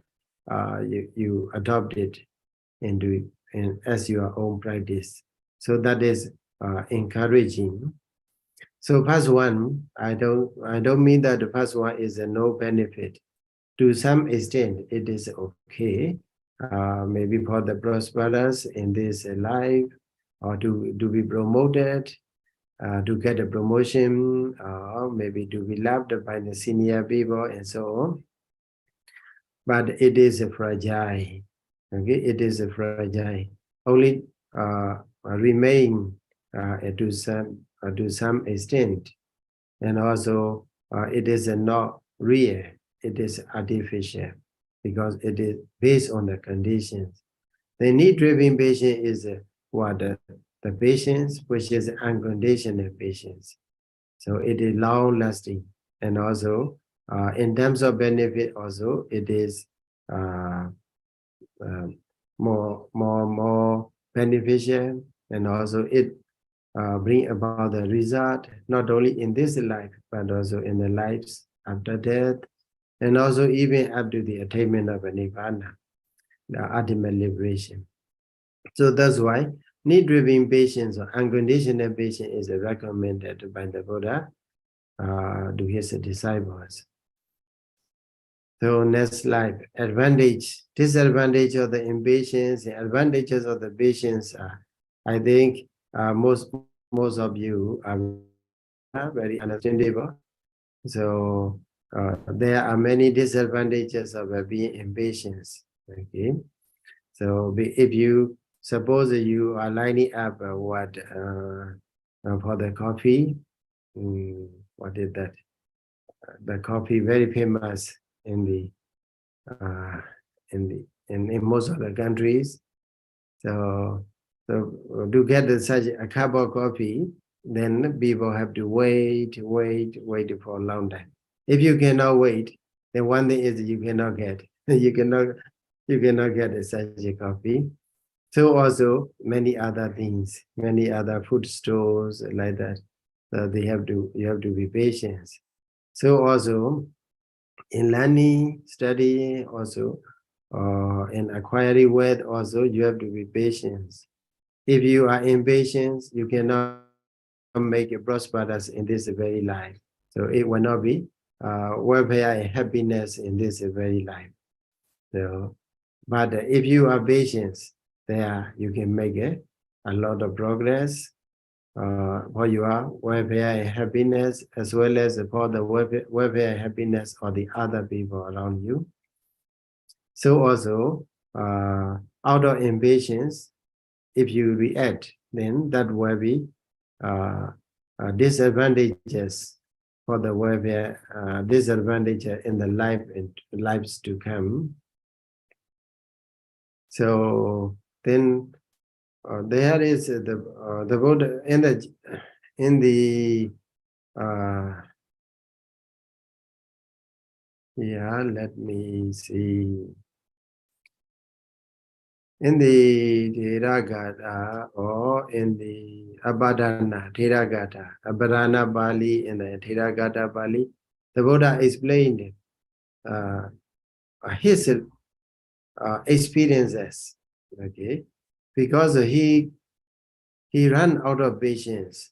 A: you adopt it as your own practice. So that is encouraging. So first one, I don't mean that the first one is a no benefit. To some extent, it is okay. Maybe for the prosperous in this life, or to be promoted, to get a promotion, or maybe to be loved by the senior people and so on. But it is fragile. Okay, it is fragile. Only remain to some extent, and also it is not real. It is artificial, because it is based on the conditions. The need-driven patience is the patience which is unconditional patience. So it is long-lasting, and also in terms of benefit, also it is more beneficial, and also it bring about the result not only in this life but also in the lives after death, and also even up to the attainment of a nirvana, the ultimate liberation. So that's why need-driven patience or unconditional patience is recommended by the Buddha to his disciples. So next slide, advantage, disadvantage of the impatience, and advantages of the patience. I think most of you are very understandable. So there are many disadvantages of being impatient. Okay, so if you suppose you are lining up for the coffee, what is that? The coffee very famous in most of the countries. So to get such a cup of coffee, then people have to wait for a long time. If you cannot wait, then one thing is you cannot get you cannot get such a coffee. So also many other things, many other food stores like that. So you have to be patient. So also in learning, studying, also in acquiring wealth, also you have to be patient. If you are impatient, you cannot make it prosperous in this very life. So it will not be welfare and happiness in this very life. So, but if you are patient, there you can make a lot of progress for your welfare and happiness, as well as for the welfare and happiness of the other people around you. So also, out of impatience, if you react, then that will be disadvantages for the welfare, disadvantages in the lives to come. So then there is the Buddha in the yeah, let me see. In the Theragatha or in the Abhadana Theragatha, Abhadana Bali and the Theragatha Bali, the Buddha explained his experiences. Okay, because he ran out of patience,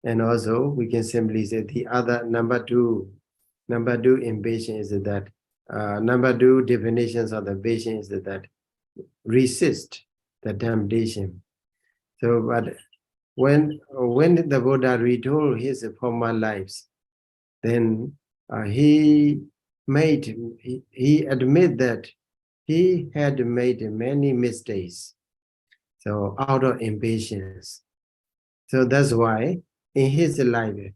A: and also we can simply say the other number two impatience is that number two definitions of the patience is that resist the temptation. So, but when the Buddha retold his former lives, then he admit that he had made many mistakes. So out of impatience. So that's why in his life,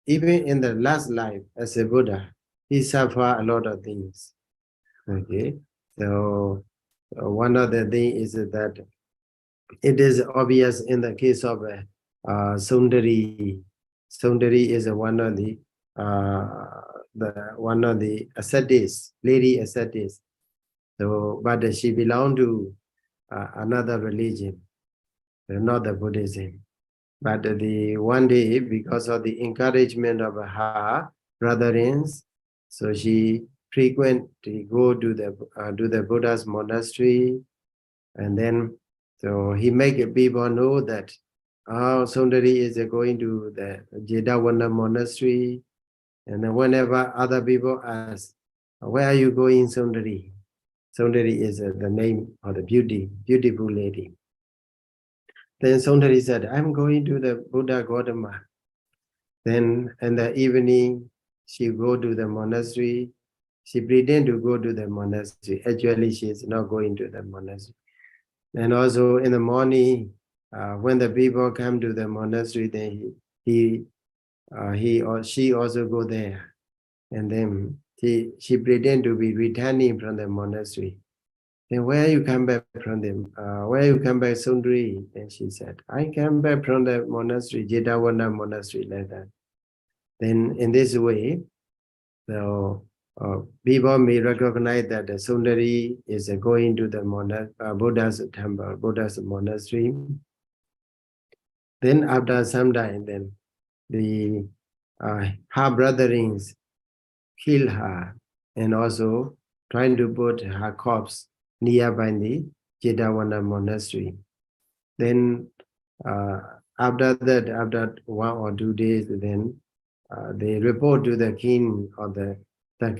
A: even in the last life as a Buddha, he suffered a lot of things. Okay. So one of the things is that it is obvious in the case of Sundari. Sundari is one of the ascetics, lady ascetics. So, but she belonged to another religion, not the Buddhism. But the one day, because of the encouragement of her brotherins, so she frequently go to the Buddha's monastery, and then so he make people know that Sundari is going to the Jedavana monastery, and then whenever other people ask, "Where are you going, Sundari?" Sundari is the name of the beautiful lady. Then Sundari said, "I'm going to the Buddha Gautama." Then in the evening, she go to the monastery. She pretend to go to the monastery. Actually, she is not going to the monastery. And also in the morning, when the people come to the monastery, then he or she also go there. And then she pretend to be returning from the monastery. Then where you come back from them? Where you come back, Sundari? And she said, I came back from the monastery, Jedavana monastery, like that. Then in this way, so people may recognize that the Sundari is going to the Buddha's temple, Buddha's monastery. Then after some time, then the her brotherings kill her and also trying to put her corpse nearby the Jedavana monastery. Then after that, after 1 or 2 days, then they report to the king of the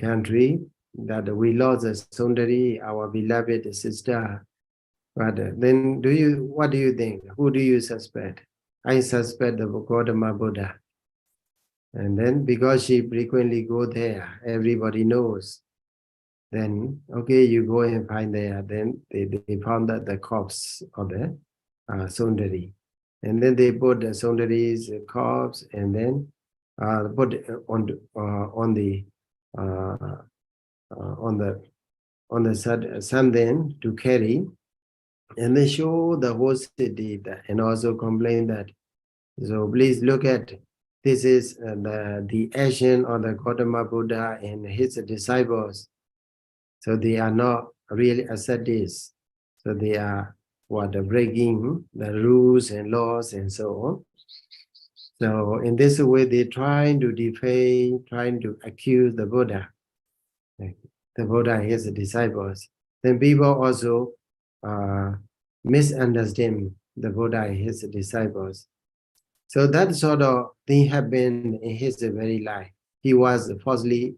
A: country that we lost the Sundari, our beloved sister. But then what do you think? Who do you suspect? I suspect the Gautama Buddha. And then because she frequently go there, everybody knows. Then, okay, you go and find there. Then they found that the corpse of the Sundari. And then they put the Sundari's corpse and then put it on the sun then to carry, and they show the whole city and also complain that, so please look at, this is the action of the Gautama Buddha and his disciples. So they are not really ascetics. So they are breaking the rules and laws and so on. So in this way, they trying to defame, trying to accuse the Buddha, the Buddha and his disciples. Then people also misunderstand the Buddha and his disciples. So that sort of thing happened in his very life. He was falsely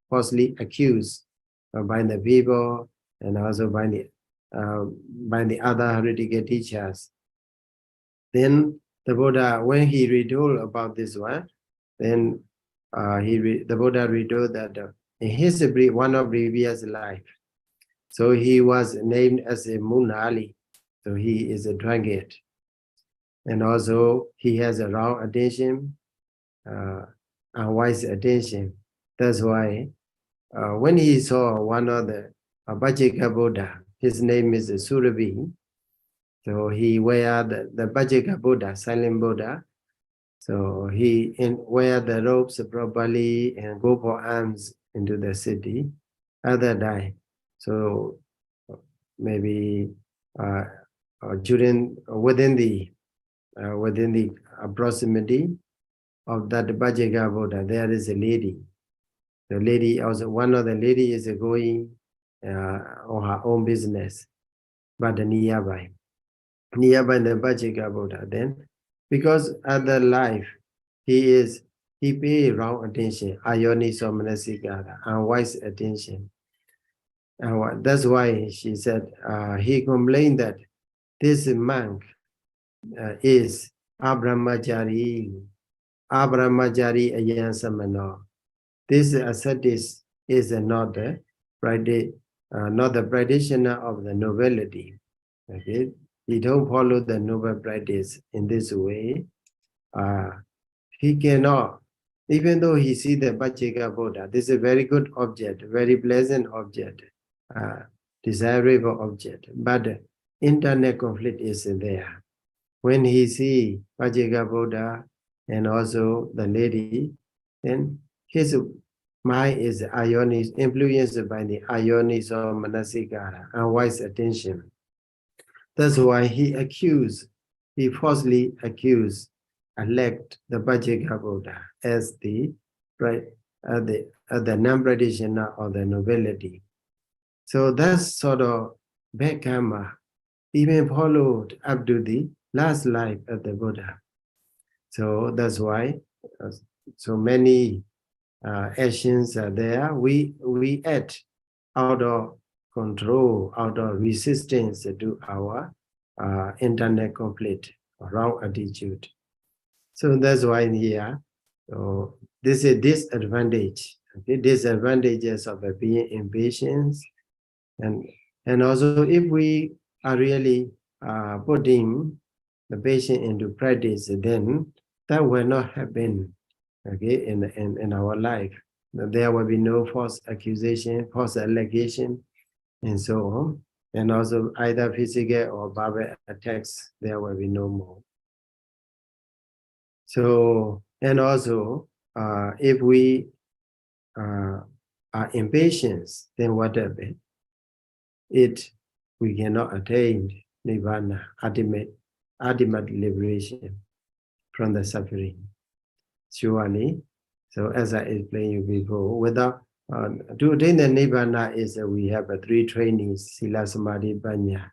A: falsely accused by the people and also by the other heretical teachers. Then the Buddha, when he retold about this one, then the Buddha retold that in his one of previous life, so he was named as a Munali, so he is a drunkard, and also he has a wrong attention, unwise attention. That's why when he saw one of the Bajika Buddha, his name is Surabi, so he wear the Bajika Buddha, silent Buddha. So he wear the robes properly and go for alms into the city. Other die. So maybe within the proximity of that Bajika Buddha, there is a lady. The lady also, one of the lady is going on her own business, but nearby the Pachika Buddha. Then, because other life, he pay wrong attention, ayoniso manasikara, unwise attention. That's why she said, he complained that this monk is Abramachari Ayansamano. This ascetic is not the practitioner of the nobility. Okay, he don't follow the noble practice in this way. He cannot, even though he see the Pachika Buddha, this is a very good object, very pleasant object, desirable object, but internal conflict is there. When he see Pachika Buddha and also the lady, then his mind is influenced by the ionis or manasikara, unwise attention. That's why he falsely accused, elect the Pachika Buddha as the non-practitioner of the nobility. So that's sort of bad karma, even followed up to the last life of the Buddha. So that's why so many actions are there. We act out of control, out of resistance to our internal conflict, wrong attitude. So that's why here, so this is disadvantage. Okay, disadvantages of being impatient, and also if we are really putting the patient into practice, then that will not happen. Okay, in our life, there will be no false accusation, false allegation, and so on. And also either physical or verbal attacks, there will be no more. So, and also, if we are impatient, then what happens? We cannot attain nirvana, ultimate liberation from the suffering. Surely, so as I explained you before, without to attain the nirvana is we have three trainings: sila, samadhi, panya.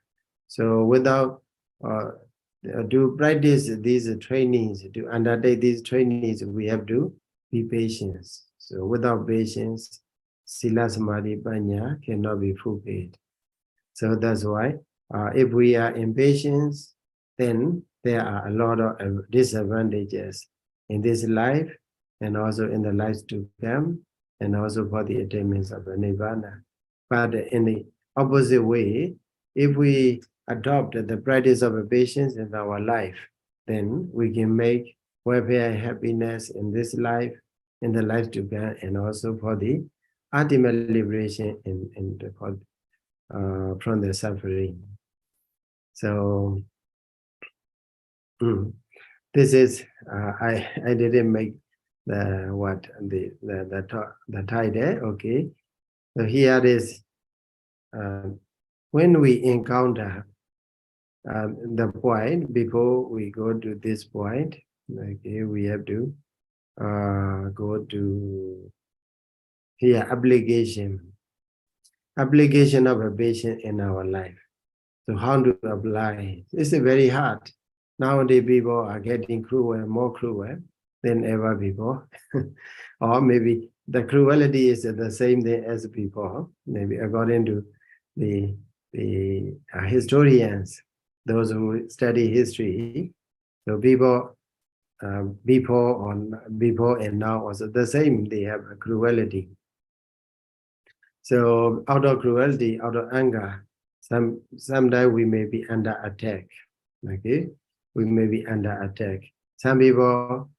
A: So without to practice these trainings, to undertake these trainings, we have to be patient. So without patience, sila, samadhi, panya cannot be fulfilled. So that's why if we are impatient, then there are a lot of disadvantages in this life and also in the lives to come, and also for the attainments of the nirvana. But in the opposite way, if we adopt the practice of patience in our life, then we can make welfare and happiness in this life, in the life to come, and also for the ultimate liberation from the suffering. So this is I didn't make the title. Okay, so here is when we encounter the point. Before we go to this point, okay, we have to go to here application of a patient in our life. So how to apply? It's very hard. Nowadays people are getting cruel, more cruel than ever before. Or maybe the cruelty is the same thing as before, maybe according to the historians, those who study history. So people before and now also the same, they have a cruelty. So out of cruelty, out of anger, sometimes we may be under attack. Okay, we may be under attack. Some people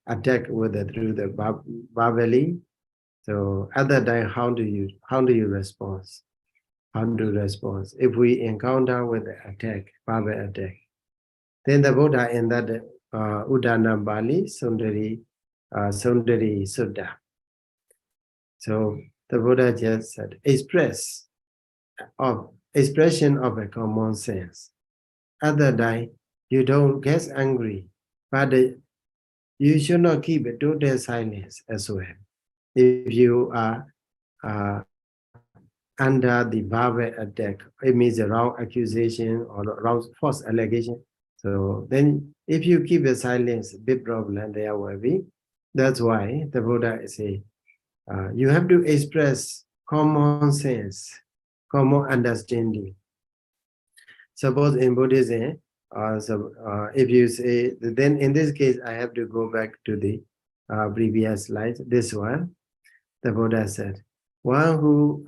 A: attack through the verbally. So other time, how do you respond? How to respond if we encounter with the attack, verbal attack? Then the Buddha in that Udana Bali Sundari Sutta. So the Buddha just said, expression of a common sense. Other time, you don't get angry, but you should not keep a total silence as well. if you are under the verbal attack, it means a wrong accusation or wrong false allegation. So then if you keep the silence, big problem there will be. That's why the Buddha say, you have to express common sense, common understanding. Suppose in Buddhism, if you say, then in this case, I have to go back to the previous slide, this one. The Buddha said, one who,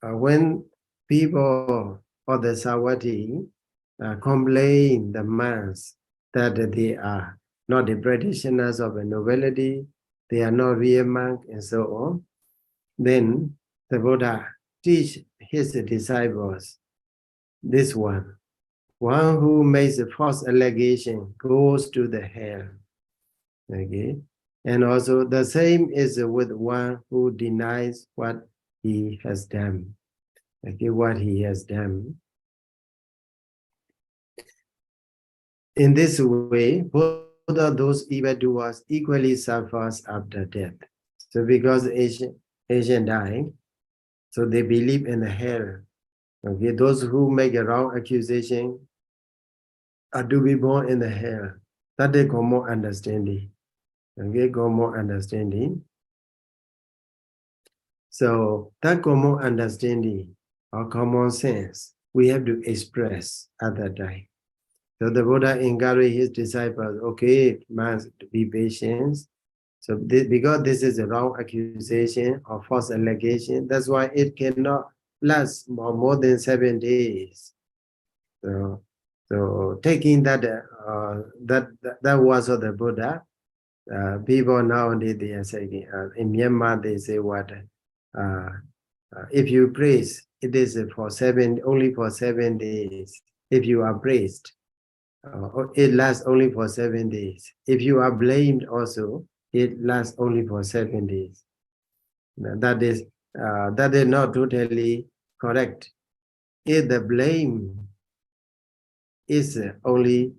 A: when people or the Sawati complain the monks that they are not the practitioners of a nobility, they are not real monk, and so on, then the Buddha teach his disciples this one who makes a false allegation goes to the hell. Okay, and also the same is with one who denies what he has done. Okay, what he has done. In this way, both of those evildoers equally suffers after death. So because Asian dying, so they believe in the hell. Okay, those who make a wrong accusation are to be born in the hell. That they got more understanding. Okay, got more understanding. So that common understanding or common sense, we have to express at that time. So the Buddha encouraged his disciples, okay, must be patient. So because this is a wrong accusation or false allegation, that's why it cannot last more than 7 days. So taking that, that was of the Buddha. People nowadays they are saying, in Myanmar they say what? If you praise, it is only for 7 days. If you are praised, it lasts only for 7 days. If you are blamed also, it lasts only for 7 days. That is not totally correct. If the blame is only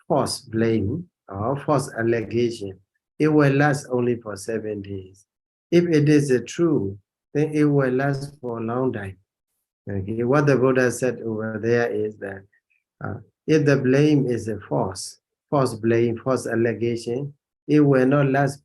A: false blame or false allegation, it will last only for 7 days. If it is true, then it will last for a long time. Okay, what the Buddha said over there is that if the blame is a false blame, false allegation, it will not last.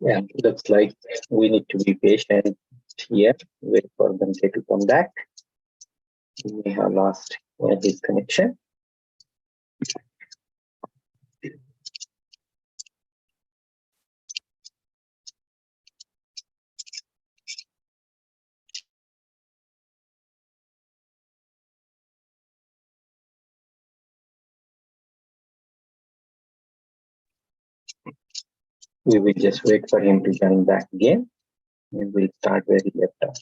B: Yeah, looks like we need to be patient here, wait for Bhante to come back. We have lost his connection. We will just wait for him to join back again, and we'll start where he left off.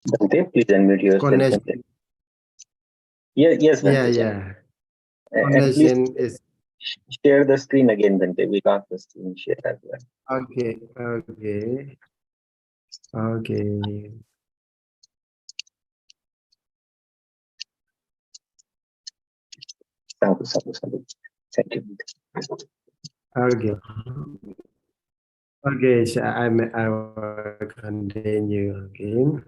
B: Bhante, please unmute yourself.
A: Connection.
B: Yes, Bhante.
A: Yeah.
B: And please
A: Connection is
B: share the screen again, Bhante. We lost the screen share as well.
A: okay.
B: Sadhu. Thank you.
A: Okay. Okay, so I will continue again.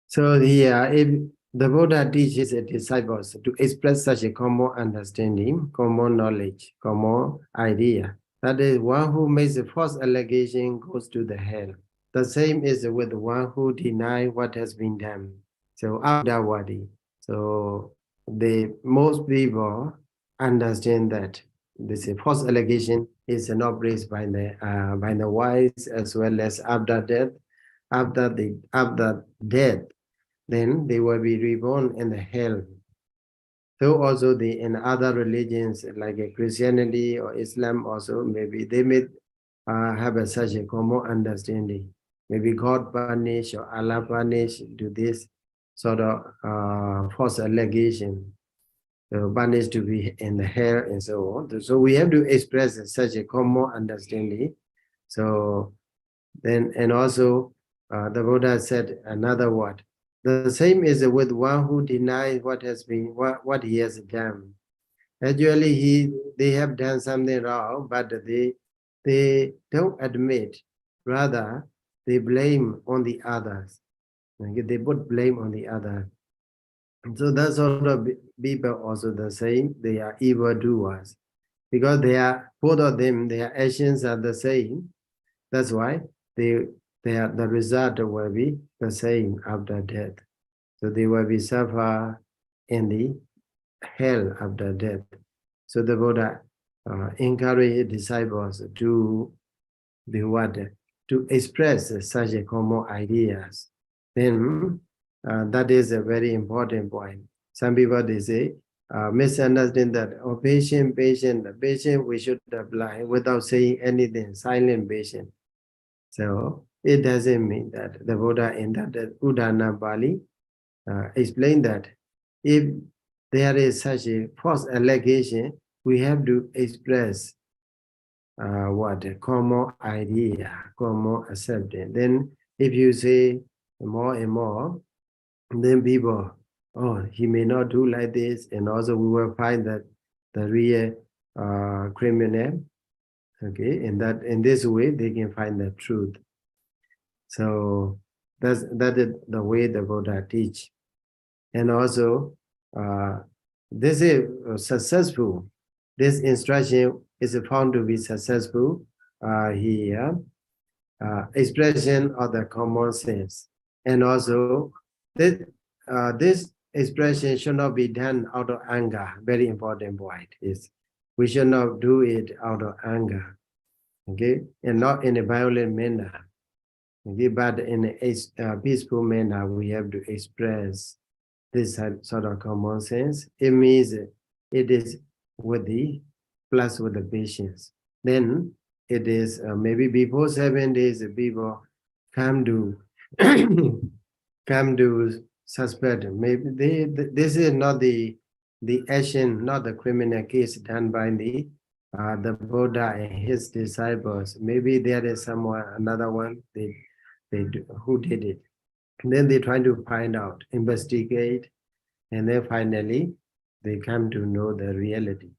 A: So here, if the Buddha teaches his disciples to express such a common understanding, common knowledge, common idea, that is, one who makes a false allegation goes to the hell. The same is with one who denies what has been done. So Abdawadi. So the most people understand that this false allegation is not raised by the wise as well as after death. After death, then they will be reborn in the hell. So also in other religions like Christianity or Islam also, maybe they may have such a common understanding. Maybe God punish or Allah punish to this sort of false allegation, punished to be in the hell and so on. So we have to express such a common understanding. So then, and also the Buddha said another word. The same is with one who denies what has been what he has done. Actually, they have done something wrong, but they don't admit. Rather, they blame on the others. Okay? They put blame on the other. So that sort of people also the same. They are evildoers because they are both of them. Their actions are the same. That's why the result will be the same after death. So they will be suffer in the hell after death. So the Buddha encouraged disciples to be what? To express such a common ideas. Then that is a very important point. Some people they say misunderstand that patient, we should apply without saying anything, silent patient. So it doesn't mean that the Buddha in that Udana Bali explained that if there is such a false allegation, we have to express what a common idea, common acceptance. Then if you say more and more, then people, oh, he may not do like this, and also we will find that the real criminal, okay, and that in this way they can find the truth. So that is the way the Buddha teach. And also, this is successful. This instruction is found to be successful here. Expression of the common sense. And also, this expression should not be done out of anger. Very important point is we should not do it out of anger, okay, and not in a violent manner. Okay, but in a peaceful manner, we have to express this sort of common sense. It means it is with the plus with the patience. Then it is maybe before 7 days, people come to come to suspect. Maybe this is not the action, not the criminal case done by the Buddha and his disciples. Maybe there is someone, another one, who did it. And then they try to find out, investigate, and then finally they come to know the reality.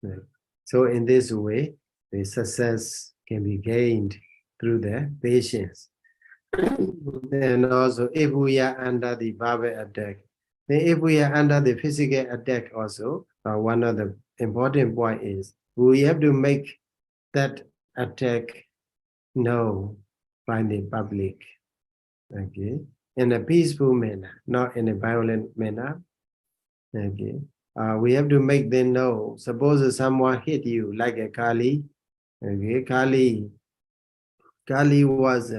A: Right? So in this way, the success can be gained through the patience. And also, if we are under the verbal attack, then if we are under the physical attack also, one of the important point is we have to make that attack known by the public, okay, in a peaceful manner, not in a violent manner, okay. We have to make them know. Suppose someone hit you like a Kali, okay, Kali was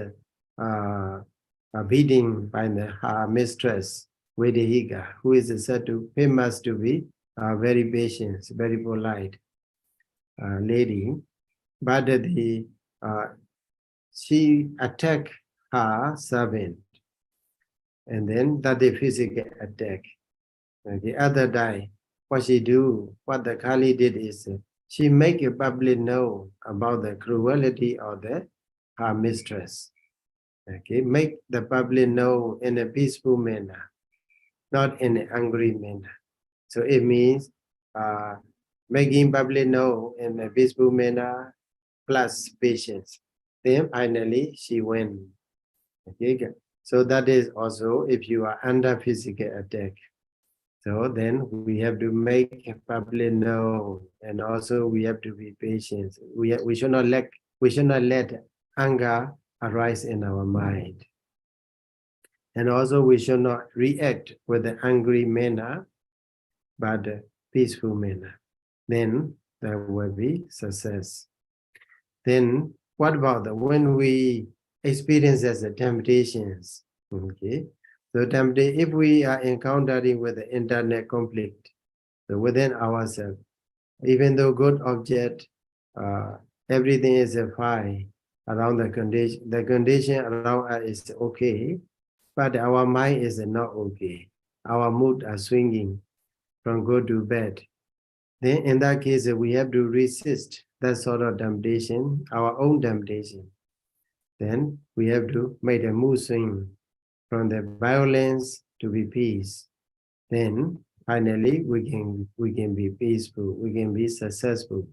A: beaten by her mistress, Vedehiga, who is said to famous to be very patient, very polite lady, but she attacked her servant, and then that is physical attack. The other day, what the Kali did is she make a public know about the cruelty of her mistress. Okay, make the public know in a peaceful manner, not in an angry manner. So it means making public know in a peaceful manner, plus patience. Then finally she went. Okay, so that is also if you are under physical attack. So then we have to make public known, and also we have to be patient. We should not let anger arise in our mind, and also we should not react with an angry manner, but a peaceful manner. Then there will be success. Then what about when we experience as the temptations? Okay, so if we are encountering with the internet conflict, so within ourselves, even though good object, everything is fine around the condition around us is okay, but our mind is not okay. Our mood are swinging from good to bad. Then in that case, we have to resist that sort of temptation, our own temptation. Then we have to make a mood swing from the violence to be peace. Then finally we can be peaceful, we can be successful.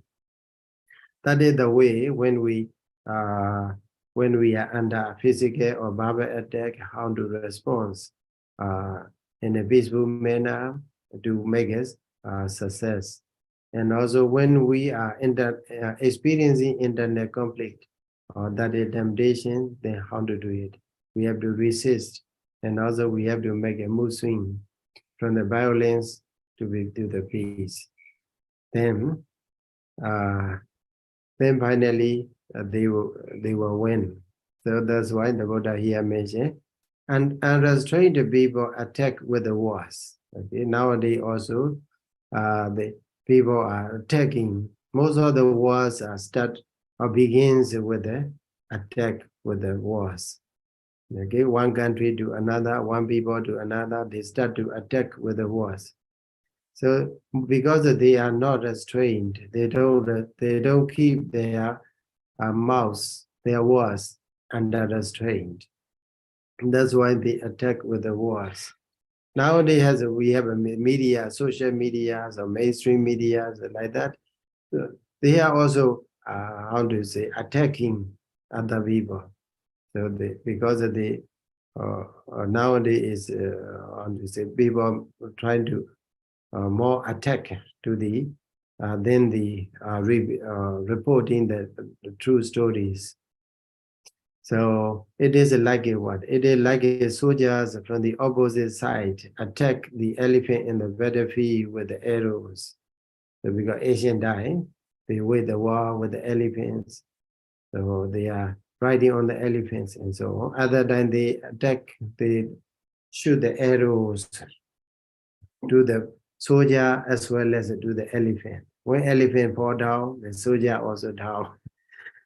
A: That is the way when we are under physical or verbal attack, how to respond in a peaceful manner to make us success. And also when we are experiencing internet conflict or that is temptation, then how to do it? We have to resist, and also we have to make a mood swing from the violence to the peace. Then finally they will win. So that's why the Buddha here mentioned, and unrestrained people attack with the words. Okay, nowadays also the people are attacking. Most of the wars begins with the attack with the wars. Okay, one country to another, one people to another, they start to attack with the wars. So because they are not restrained, they don't keep their mouths, their words under restraint. And that's why they attack with the words. Nowadays, we have a media, social media, or mainstream media like that. So they are also how to say attacking other people. So because of the nowadays how to say people trying to more attack to the than the reporting the true stories. So it is like a what? It is like a soldiers from the opposite side attack the elephant in the battlefield with the arrows. So because ancient time, they wage the war with the elephants. So they are riding on the elephants and so on. Other than they attack, they shoot the arrows to the soldier as well as to the elephant. When elephant fall down, the soldier also down.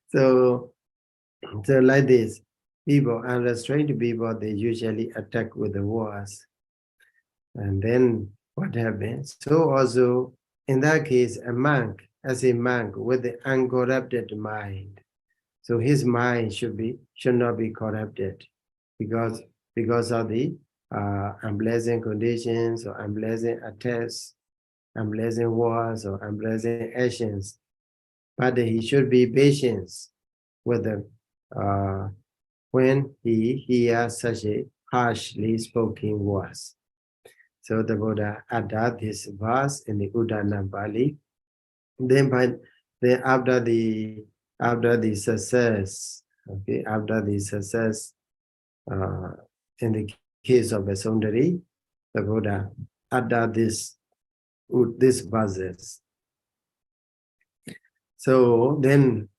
A: So like this, people, unrestrained people, they usually attack with the words. And then what happens? So also, in that case, a monk, as a monk with the uncorrupted mind, so his mind should not be corrupted because of the unpleasant conditions or unpleasant attacks, unpleasant words or unpleasant actions. But he should be patient with the when he hears such a harshly spoken words. So the Buddha added this verse in the Udana Bali. Then after the success, okay, after the success in the case of a Sundari, the Buddha added this verses. So then,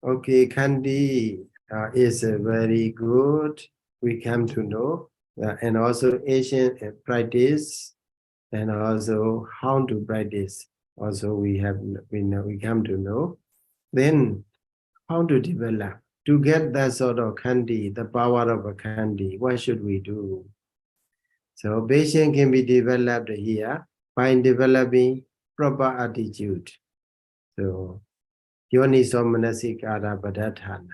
A: okay, Kandi is very good. We come to know, and also ancient practice, and also how to practice. Also, we come to know. Then, how to develop to get that sort of Kandi, the power of a Kandi. What should we do? So, patience can be developed here by developing proper attitude. So, Yoniso Manasikara Padatthana.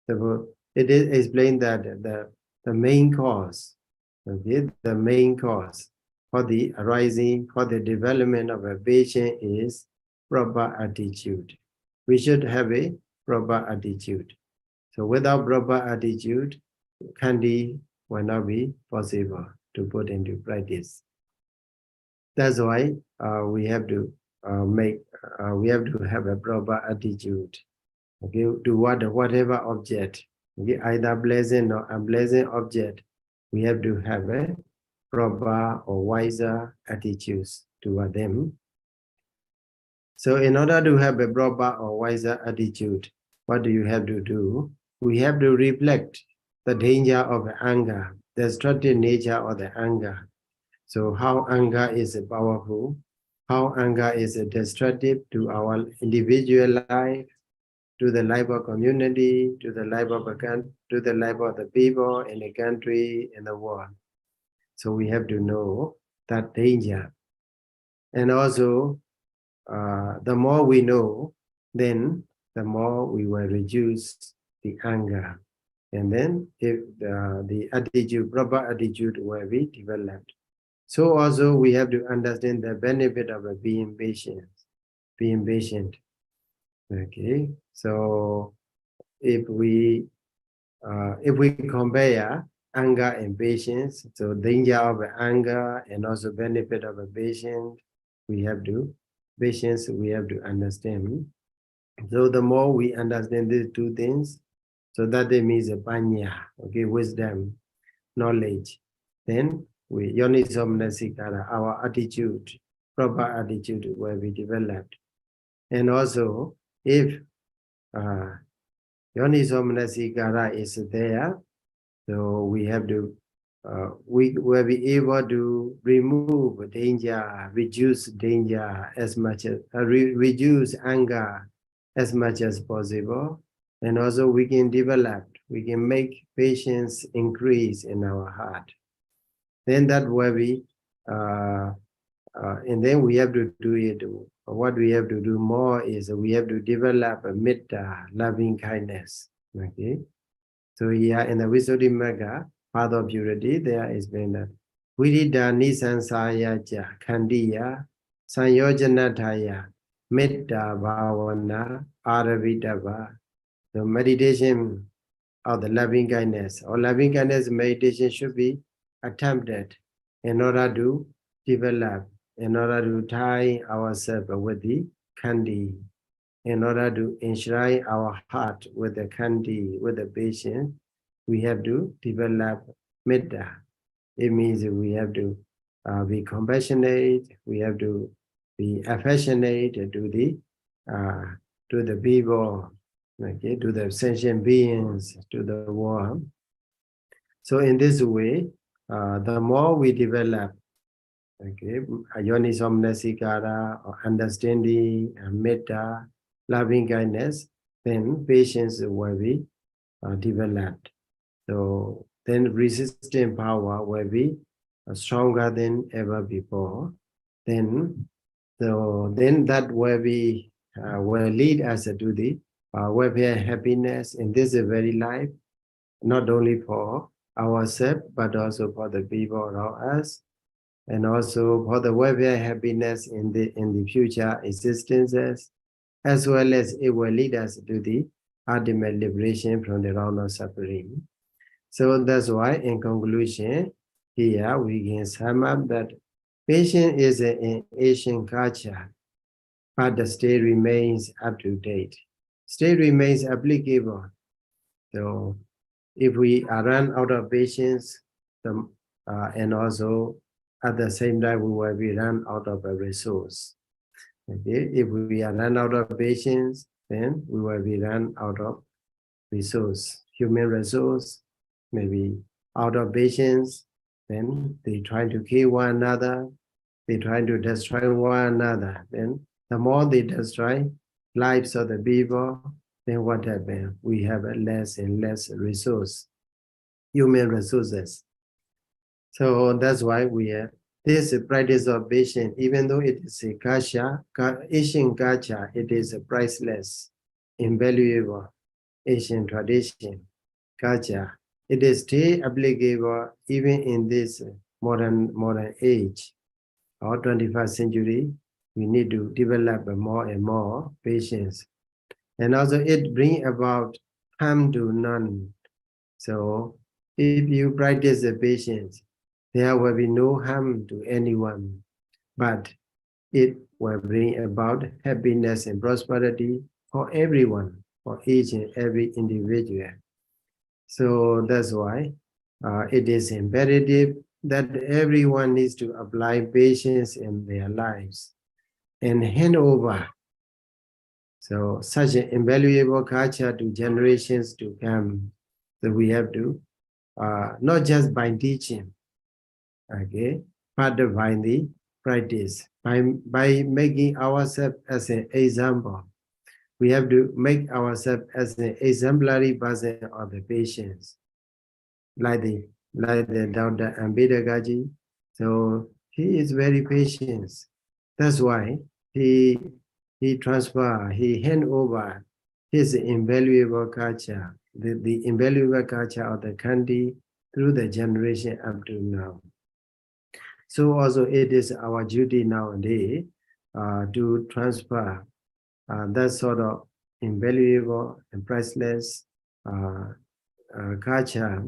A: So it is explained that the main cause, okay, the main cause for the arising, for the development of a patient is proper attitude. We should have a proper attitude. So without proper attitude, Khandi will not be possible to put into practice. That's why we have to we have to have a proper attitude. Okay, to whatever object, okay, either pleasant or unpleasant object, we have to have a proper or wiser attitudes toward them. So in order to have a proper or wiser attitude, what do you have to do? We have to reflect the danger of anger, the destructive nature of the anger. So how anger is powerful, how anger is destructive to our individual life, to the life of community, to the life of the people in the country, in the world. So we have to know that danger. And also, the more we know, then the more we will reduce the anger. And then if the attitude, proper attitude will be developed. So also we have to understand the benefit of being patient. Being patient. Okay. So if we compare anger and patience, so danger of anger and also benefit of patience, we have to understand. So the more we understand these two things, so that they means panya, okay, wisdom, knowledge, then we yoniso manasikara, our attitude, proper attitude will be developed. And also, if yoniso manasikara is there, so we have to we will be able to remove danger, reduce danger as much as reduce anger as much as possible, and also we can make patience increase in our heart. Then that will be, and then we have to do it. What we have to do more is we have to develop a metta, loving kindness. Okay. So here in the Visuddhimagga, path of purity, there is been a Viridha Nisansaya Khandiya Sanyojanataya Metta Bhavana Aravidava. The meditation of the loving kindness or loving kindness meditation should be attempted in order to develop, in order to tie ourselves with the Khandi, in order to enshrine our heart with the Khandi, with the patience, we have to develop metta. It means we have to be compassionate, we have to be affectionate to the people, okay, to the sentient beings, to the world. So in this way, the more we develop, okay, yoniso manasikara, or understanding, metta, loving kindness, then patience will be developed. So then resistant power will be stronger than ever before. Then that will be will lead us to the welfare happiness in this very life, not only for ourselves but also for the people around us, and also for the welfare happiness in the future existences, as well as it will lead us to the ultimate liberation from the round of suffering. So that's why, in conclusion, here we can sum up that patience is an Asian culture, but the state remains up to date. State remains applicable. So if we run out of patience, and also at the same time we will be run out of a resource. Okay, if we are run out of patience, then we will be run out of resource, human resource, maybe out of patience, then they try to kill one another, they try to destroy one another. Then the more they destroy lives of the people, then what happens? We have a less and less resource, human resources. So that's why we have this practice of patience, even though it is a culture, Asian culture, it is a priceless, invaluable Asian tradition, culture. It is still applicable even in this modern age, or 21st century. We need to develop more and more patience. and also it bring about harm to none. So if you practice the patience, there will be no harm to anyone, but it will bring about happiness and prosperity for everyone, for each and every individual. So that's why it is imperative that everyone needs to apply patience in their lives and hand over. So such an invaluable culture to generations to come. So we have to, not just by teaching, okay, but by the practice, by making ourselves as an example. We have to make ourselves as an exemplary person of the patience, like the Dr. Ambedkarji. So he is very patient. That's why he he hand over his invaluable culture, the invaluable culture of the country through the generation up to now. So also it is our duty nowadays to transfer that sort of invaluable and priceless culture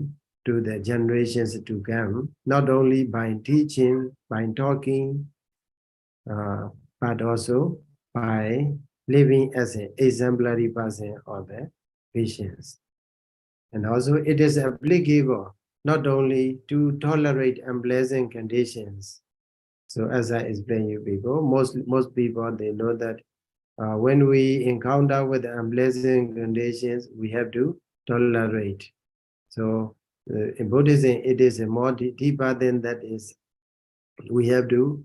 A: to the generations to come, not only by teaching, by talking, but also by living as an exemplary person of the patients. And also it is applicable not only to tolerate unpleasant conditions. So as I explained you before, most people, they know that when we encounter with unpleasant conditions, we have to tolerate. So in Buddhism, it is a more deeper than that. Is we have to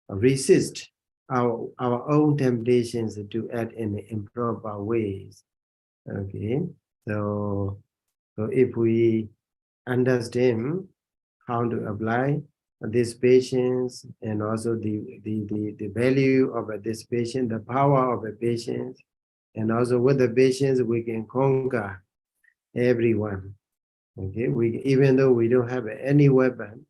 A: resist our own temptations to act in improper ways. Okay, so if we understand how to apply this patience and also the value of this patience, the power of a patience, and also with the patience we can conquer everyone. Okay, even though we don't have any weapon,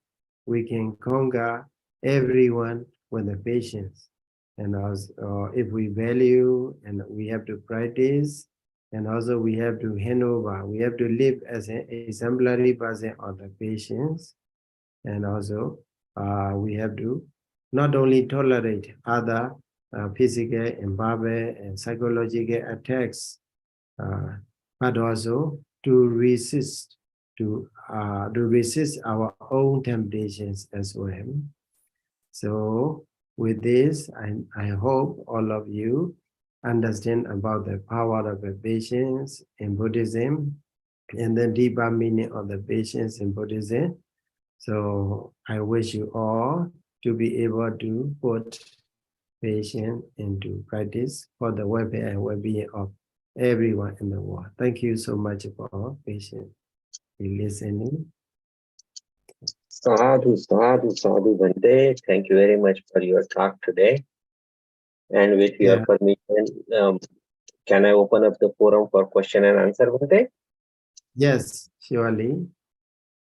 A: we can conquer everyone with the patience. And also, if we value and we have to practice, and also we have to hand over, we have to live as an exemplary person of the patience, and also we have to not only tolerate other physical and verbal and psychological attacks, but also to resist our own temptations as well. So with this, I hope all of you understand about the power of the patience in Buddhism and the deeper meaning of the patience in Buddhism. So I wish you all to be able to put patience into practice for the welfare and well-being of everyone in the world. Thank you so much for patience in listening.
B: Sadhu, sadhu, sadhu, Bhante. Thank you very much for your talk today. And with your permission, can I open up the forum for question and answer, Bhante?
A: Yes, surely.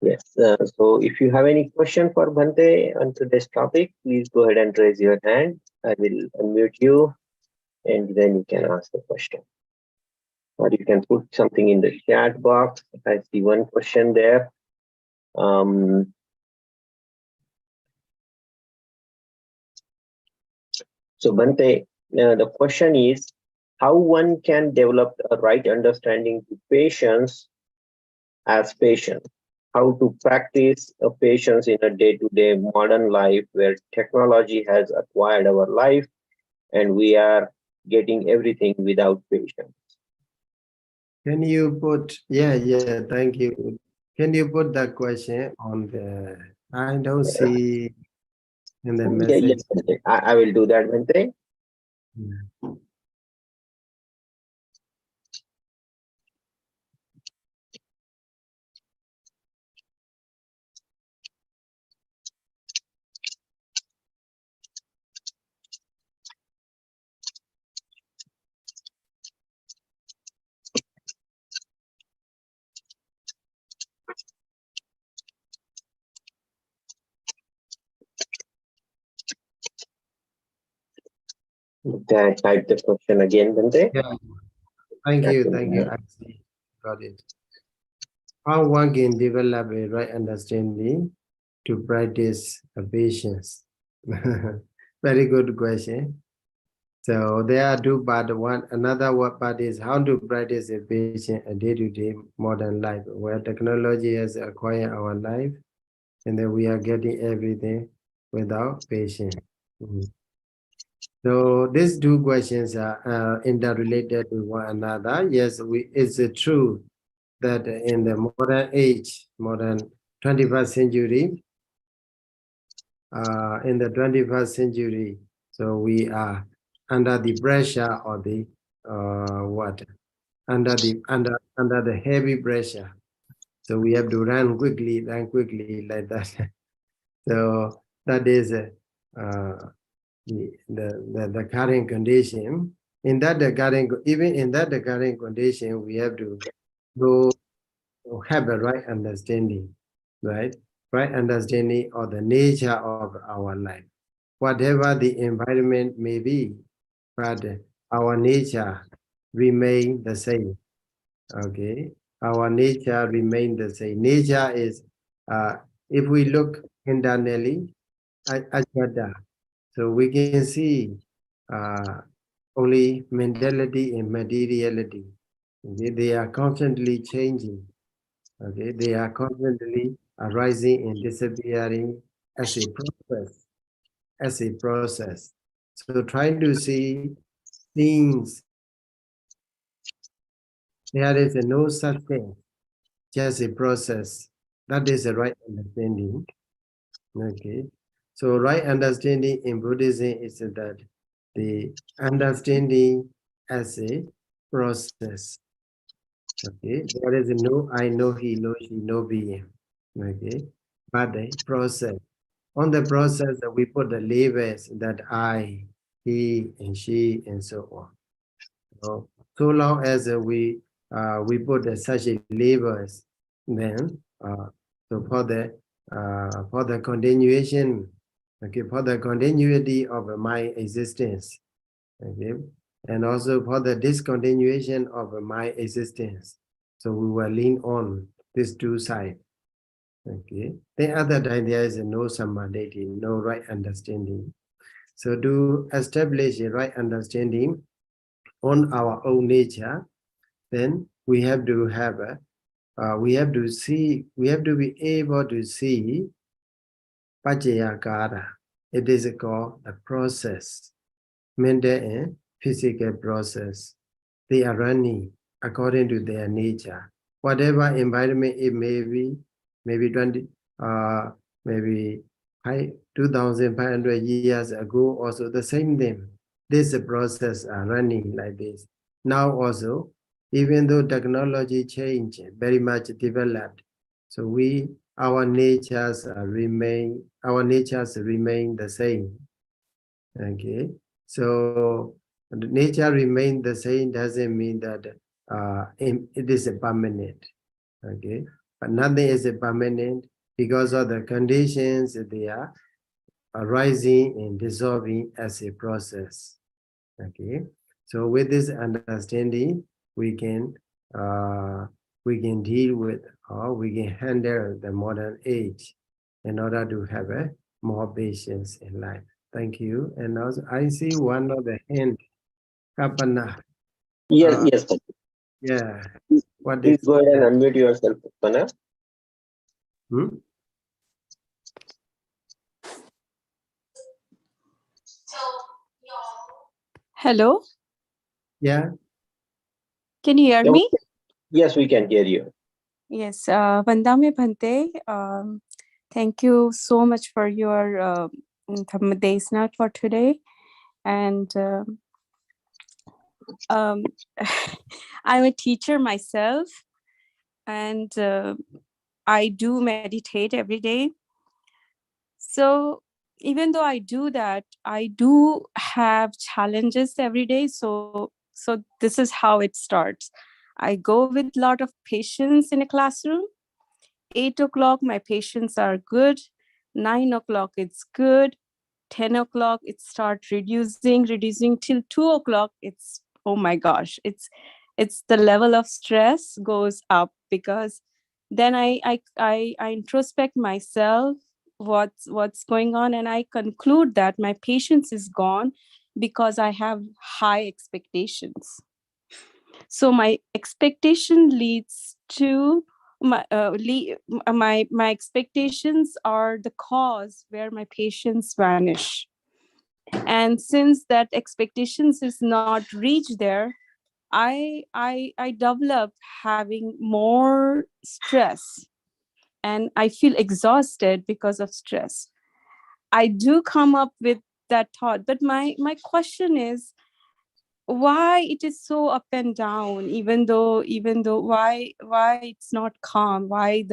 B: Yes. So if you have any question for Bhante on today's topic, please go ahead and raise your hand. I will unmute you and then you can ask the question. Or you can put something in the chat box. I see one question there. So Bhante, the question is how one can develop a right understanding to patience as patient. How to practice a patience in a day-to-day modern life where technology has acquired our life and we are getting everything without patience.
A: Can you put, thank you. Can you put that question on the, I don't see in the message.
B: Yeah, I will do that, Bhante.
A: Yeah.
B: type the question again, Bhante?
A: Yeah. Thank you. I see. Got it. How one can develop a right understanding to practice patience? Very good question. So there are two parts. Another part is how to practice a patient a day-to-day modern life, where technology has acquired our life, and then we are getting everything without patience. So these two questions are interrelated with one another. Yes, it's true that in the modern age, modern 21st century, in the 21st century, so we are under the pressure of the what? Under the heavy pressure. So we have to run quickly like that. So that is the current condition. In that the current, even in that the current condition, we have to go have a right understanding, right? Right understanding of the nature of our life, whatever the environment may be, but our nature remain the same. Okay, our nature remain the same. Nature is, if we look internally, ajada, so we can see only mentality and materiality. Okay, they are constantly changing. Okay, they are constantly arising and disappearing as a process. As a process. So trying to see things, there is no such thing, just a process. That is the right understanding. Okay. So right understanding in Buddhism is that the understanding as a process. Okay. There is no I, no he, no she, no being. Okay. But the process. On the process that we put the labels that I, he, and she, and so on. So long as we put such labels, then so for the continuation, okay, for the continuity of my existence, okay, and also for the discontinuation of my existence. So we will lean on these two sides. Okay. The other time there is no samadhi, no right understanding. So to establish a right understanding on our own nature, then we have to have we have to be able to see Pajayakara. It is called a process, mental and physical process. They are running according to their nature. Whatever environment it may be, maybe 20, maybe 2,500 years ago, also the same thing. This process are running like this. Now also, even though technology changed, very much developed, so our natures remain the same. Okay, so the nature remain the same doesn't mean that it is a permanent. Okay, but nothing is a permanent because of the conditions they are arising and dissolving as a process. Okay, so with this understanding, we can deal with, or we can handle the modern age in order to have a more patience in life. Thank you. And also, I see one of the hand, Kapana.
B: Yes, yes, Bhante.
A: Yeah. What
B: Please
A: is
B: go ahead and
A: that?
B: unmute yourself, Kapana.
C: Hello,
A: Yeah.
C: can you hear me?
B: Yes, we can hear you.
C: Yes, Vandame Bhante, thank you so much for your Dhamma desana for today. And I'm a teacher myself, and I do meditate every day. So even though I do that, I do have challenges every day. So this is how it starts. I go with a lot of patience in a classroom. 8 o'clock, my patients are good. 9 o'clock, it's good. 10 o'clock, it starts reducing till 2 o'clock. It's, oh my gosh, it's the level of stress goes up, because then I introspect myself, what's going on, and I conclude that my patience is gone because I have high expectations. So my expectation leads to my expectations are the cause where my patience vanish. And since that expectations is not reached there, I develop having more stress, and I feel exhausted because of stress. I do come up with that thought, but my question is, why it is so up and down, even though why it's not calm, why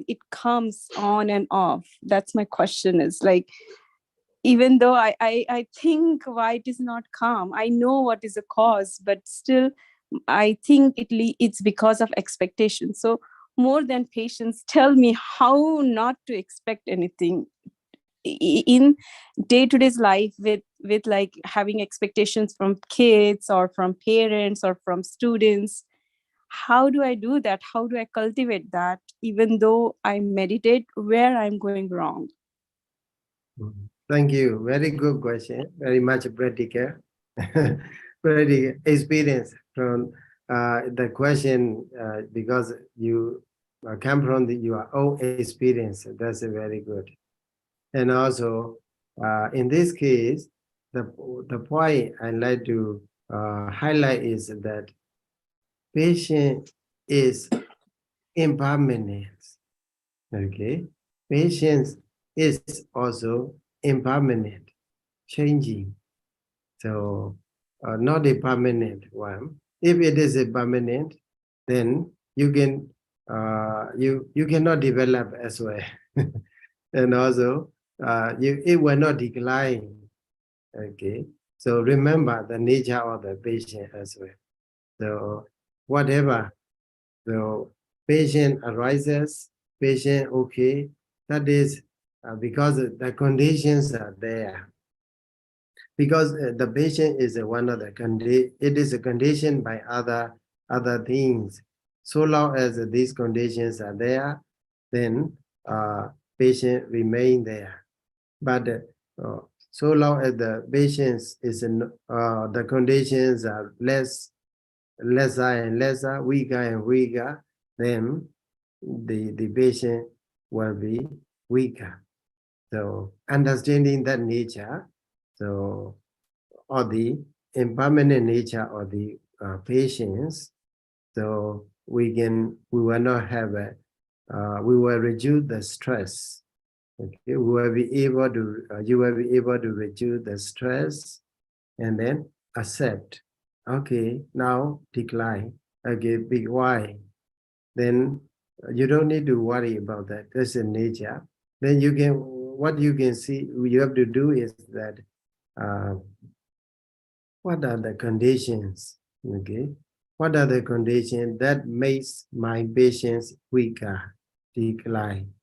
C: it comes on and off? That's my question, is like, even though I think why it is not calm, I know what is the cause, but still I think it's because of expectation. So more than patience, tell me how not to expect anything in day-to-day life, with like having expectations from kids or from parents or from students. How do I do that? How do I cultivate that, even though I meditate, where I'm going wrong?
A: Thank you. Very good question. Very much practical. Very experience from the question, because you come from your own experience. That's very good. And also, in this case, the point I like to highlight is that patience is impermanent. Okay, patience is also impermanent, changing. So, not a permanent one. If it is a permanent, then you can you cannot develop as well, and also it will not decline. Okay, so remember the nature of the patient as well. So whatever, so patient arises, patient okay, that is because the conditions are there. Because the patient is one of the it is a condition by other things. So long as these conditions are there, then patient remain there. But so long as the patients is the conditions are lesser and lesser, weaker and weaker, then the patient will be weaker. So understanding that nature, so or the impermanent nature of the patients, so we will not have we will reduce the stress. Okay, we will be able to you will be able to reduce the stress, and then accept. Okay, now decline. Okay, big why. Then you don't need to worry about that. That's the nature. Then what you can see, you have to do is that what are the conditions? Okay, what are the conditions that makes my patients weaker, decline?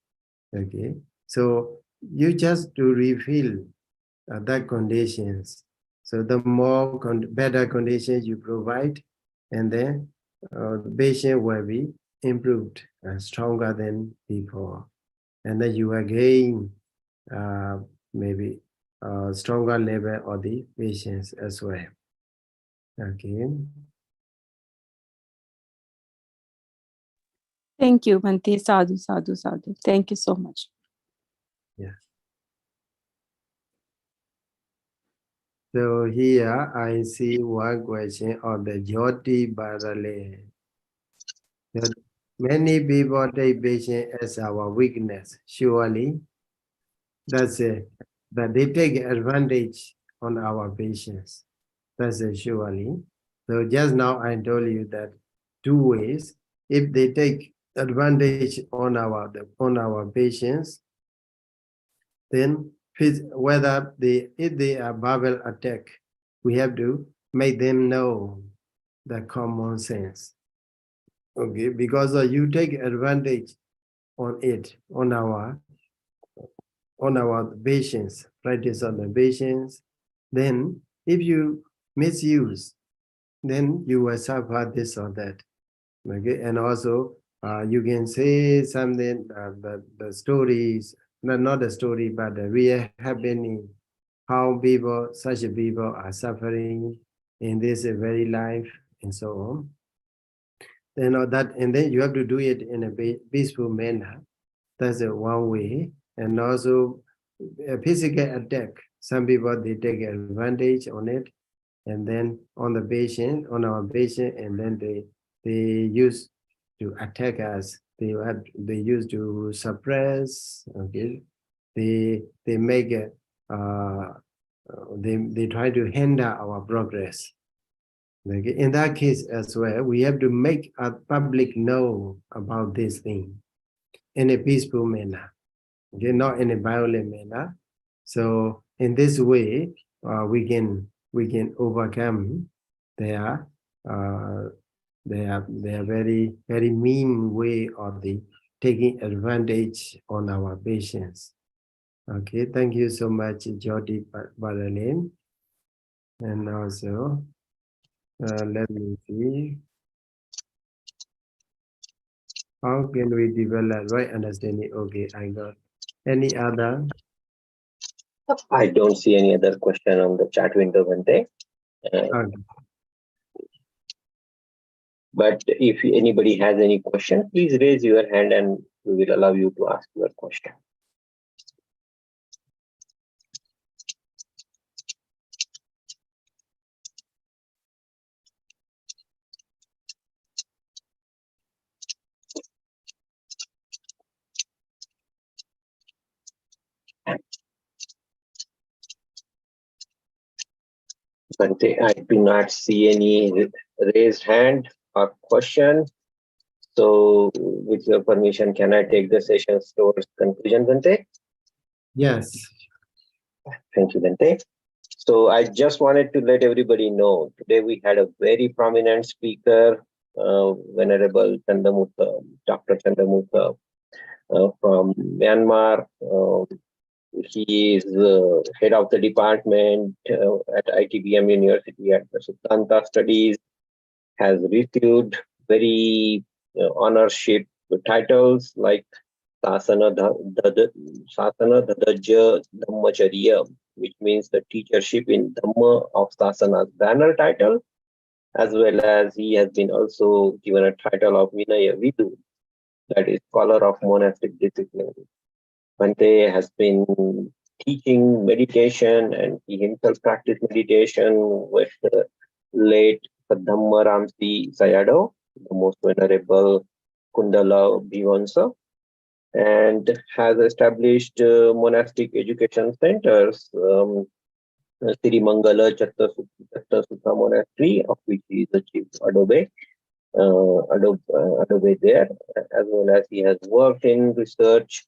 A: Okay, so you just to refill that conditions. So the more better conditions you provide, and then the patient will be improved and stronger than before, and then you again maybe stronger level of the patients as well. Okay.
C: Thank you, Bhante. Sadhu, sadhu, sadhu. Thank you so much.
A: Yeah. So here I see one question on the Jyoti Barale. Many people take patience as our weakness. Surely, that's it. That they take advantage on our patience. That's it, surely. So just now I told you that two ways. If they take advantage on our patience, then whether if they are verbal attack, we have to make them know the common sense. Okay, because you take advantage on it, on our on our patience, practice on the patience, then if you misuse, then you will suffer this or that. Okay, and also you can say something, the stories, not the story, but the real happening, how people, such people are suffering in this very life, and so on. Then that, and then you have to do it in a peaceful manner. That's one way. And also a physical attack. Some people, they take advantage on it, and then on the patient, on our patient, and then they use to attack us. They use to suppress. Okay, they make a they try to hinder our progress. Okay? In that case as well, we have to make a public know about this thing in a peaceful manner. Okay, not in a violent manner. So in this way, we can overcome their very mean way of the taking advantage on our patients. Okay, thank you so much, Jyoti Balalim. And also, let me see. How can we develop right understanding? Okay, I got. Any other?
B: I don't see any other question on the chat window, Bhante.
A: Okay.
B: But if anybody has any question, please raise your hand and we will allow you to ask your question. Bhante, I do not see any raised hand or question. So with your permission, can I take the session towards conclusion, Bhante?
A: Yes.
B: Thank you, Bhante. So I just wanted to let everybody know, today we had a very prominent speaker, Venerable Dr Candamukha from Myanmar. He is head of the department at ITBM University at the Siddhanta Studies, has received very honorship titles like Desana Dhammacharya, which means the teachership in Dhamma of Sasana's banner title, as well as he has been also given a title of Vinaya Vidu, that is scholar of monastic discipline. Bhante has been teaching meditation, and he himself practiced meditation with the late Dhamma Ramsi Sayadaw, the most venerable Kundala Bhivansa, and has established monastic education centers, Sri Mangala Chatta Sutta Monastery, of which he is the chief adobe there, as well as he has worked in research.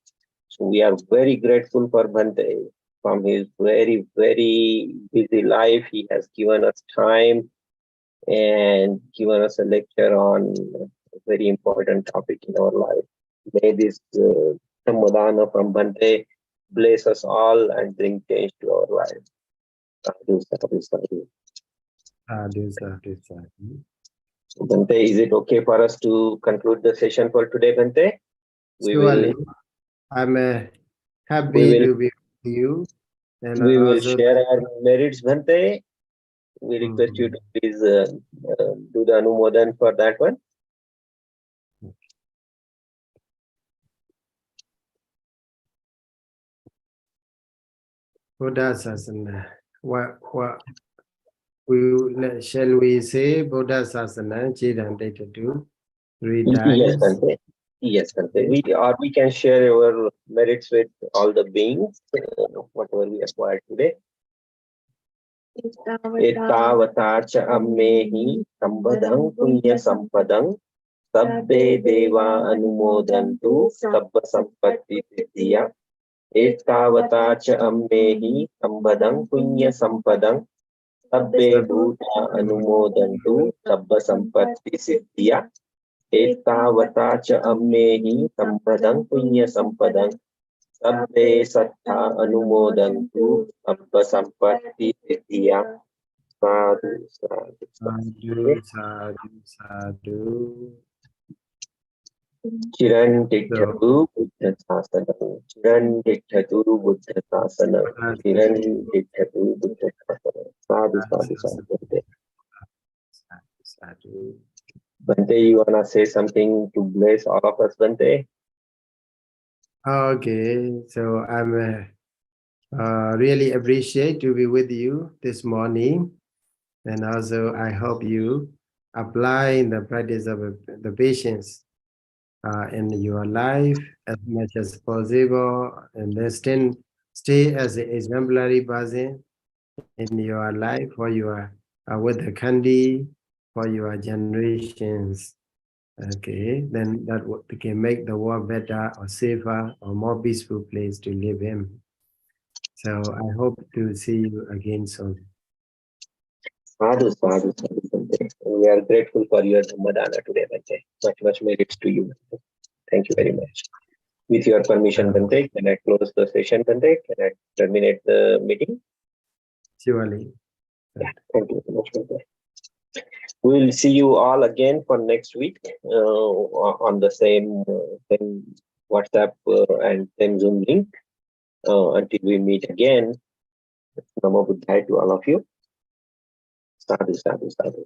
B: So we are very grateful for Bhante. From his very, very busy life, he has given us time and given us a lecture on a very important topic in our life. May this Samadhana from Bhante bless us all and bring change to our life. Bhante, is it okay for us to conclude the session for today, Bhante?
A: Surely, I'm happy to be with you. And
B: we will share our merits, Bhante. We request you to please do the Anumodan for that one.
A: Buddha Sasana. What shall we say? Buddha Sasana, Chidan Data 2, 3 times.
B: Yes, Bhante. Yes, Bhante. We can share our merits with all the beings, whatever we acquired today. Etavatacha ammehi sambadang punya sampadang sabbe deva anumodantu sabba sampatti siddhya. Etavatacha ammehi sambadang punya sampadang sabbe bhuta anumodantu sabba sampatti siddhya. Etavatacha ammehi sampadang punya sampadang Sabbe sattha anumodantu sabba sampatti siddhya. Sadhu, sadhu, sadhu.
A: Sadhu, sadhu.
B: Chiran
A: So,
B: Dikshatu Buddha Sasanam. Chiran Dikshatu Buddha Sasanam. Chiran Dikshatu Buddha Sasanam. Sadhu, sadhu, sadhu.
A: sadhu.
B: Bhante, you wanna say something to bless all of us, Bhante?
A: Okay, so I'm really appreciate to be with you this morning, and also I hope you apply the practice of the patience in your life as much as possible, and then stay as an exemplary person in your life for your with the candy for your generations. Okay, then that can make the world better or safer or more peaceful place to live in. So I hope to see you again soon.
B: Sadhu, sadhu, sadhu, Bhante. We are grateful for your Dhammadana today, Bhante. Much merits to you. Thank you very much. With your permission, Bhante, can I close the session, Bhante? Can I terminate the meeting?
A: Surely.
B: Yeah, thank you very much, Bhante. We'll see you all again for next week on the same WhatsApp and same Zoom link. Until we meet again, Namo Buddhaya to all of you. Sadhu, sadhu, sadhu.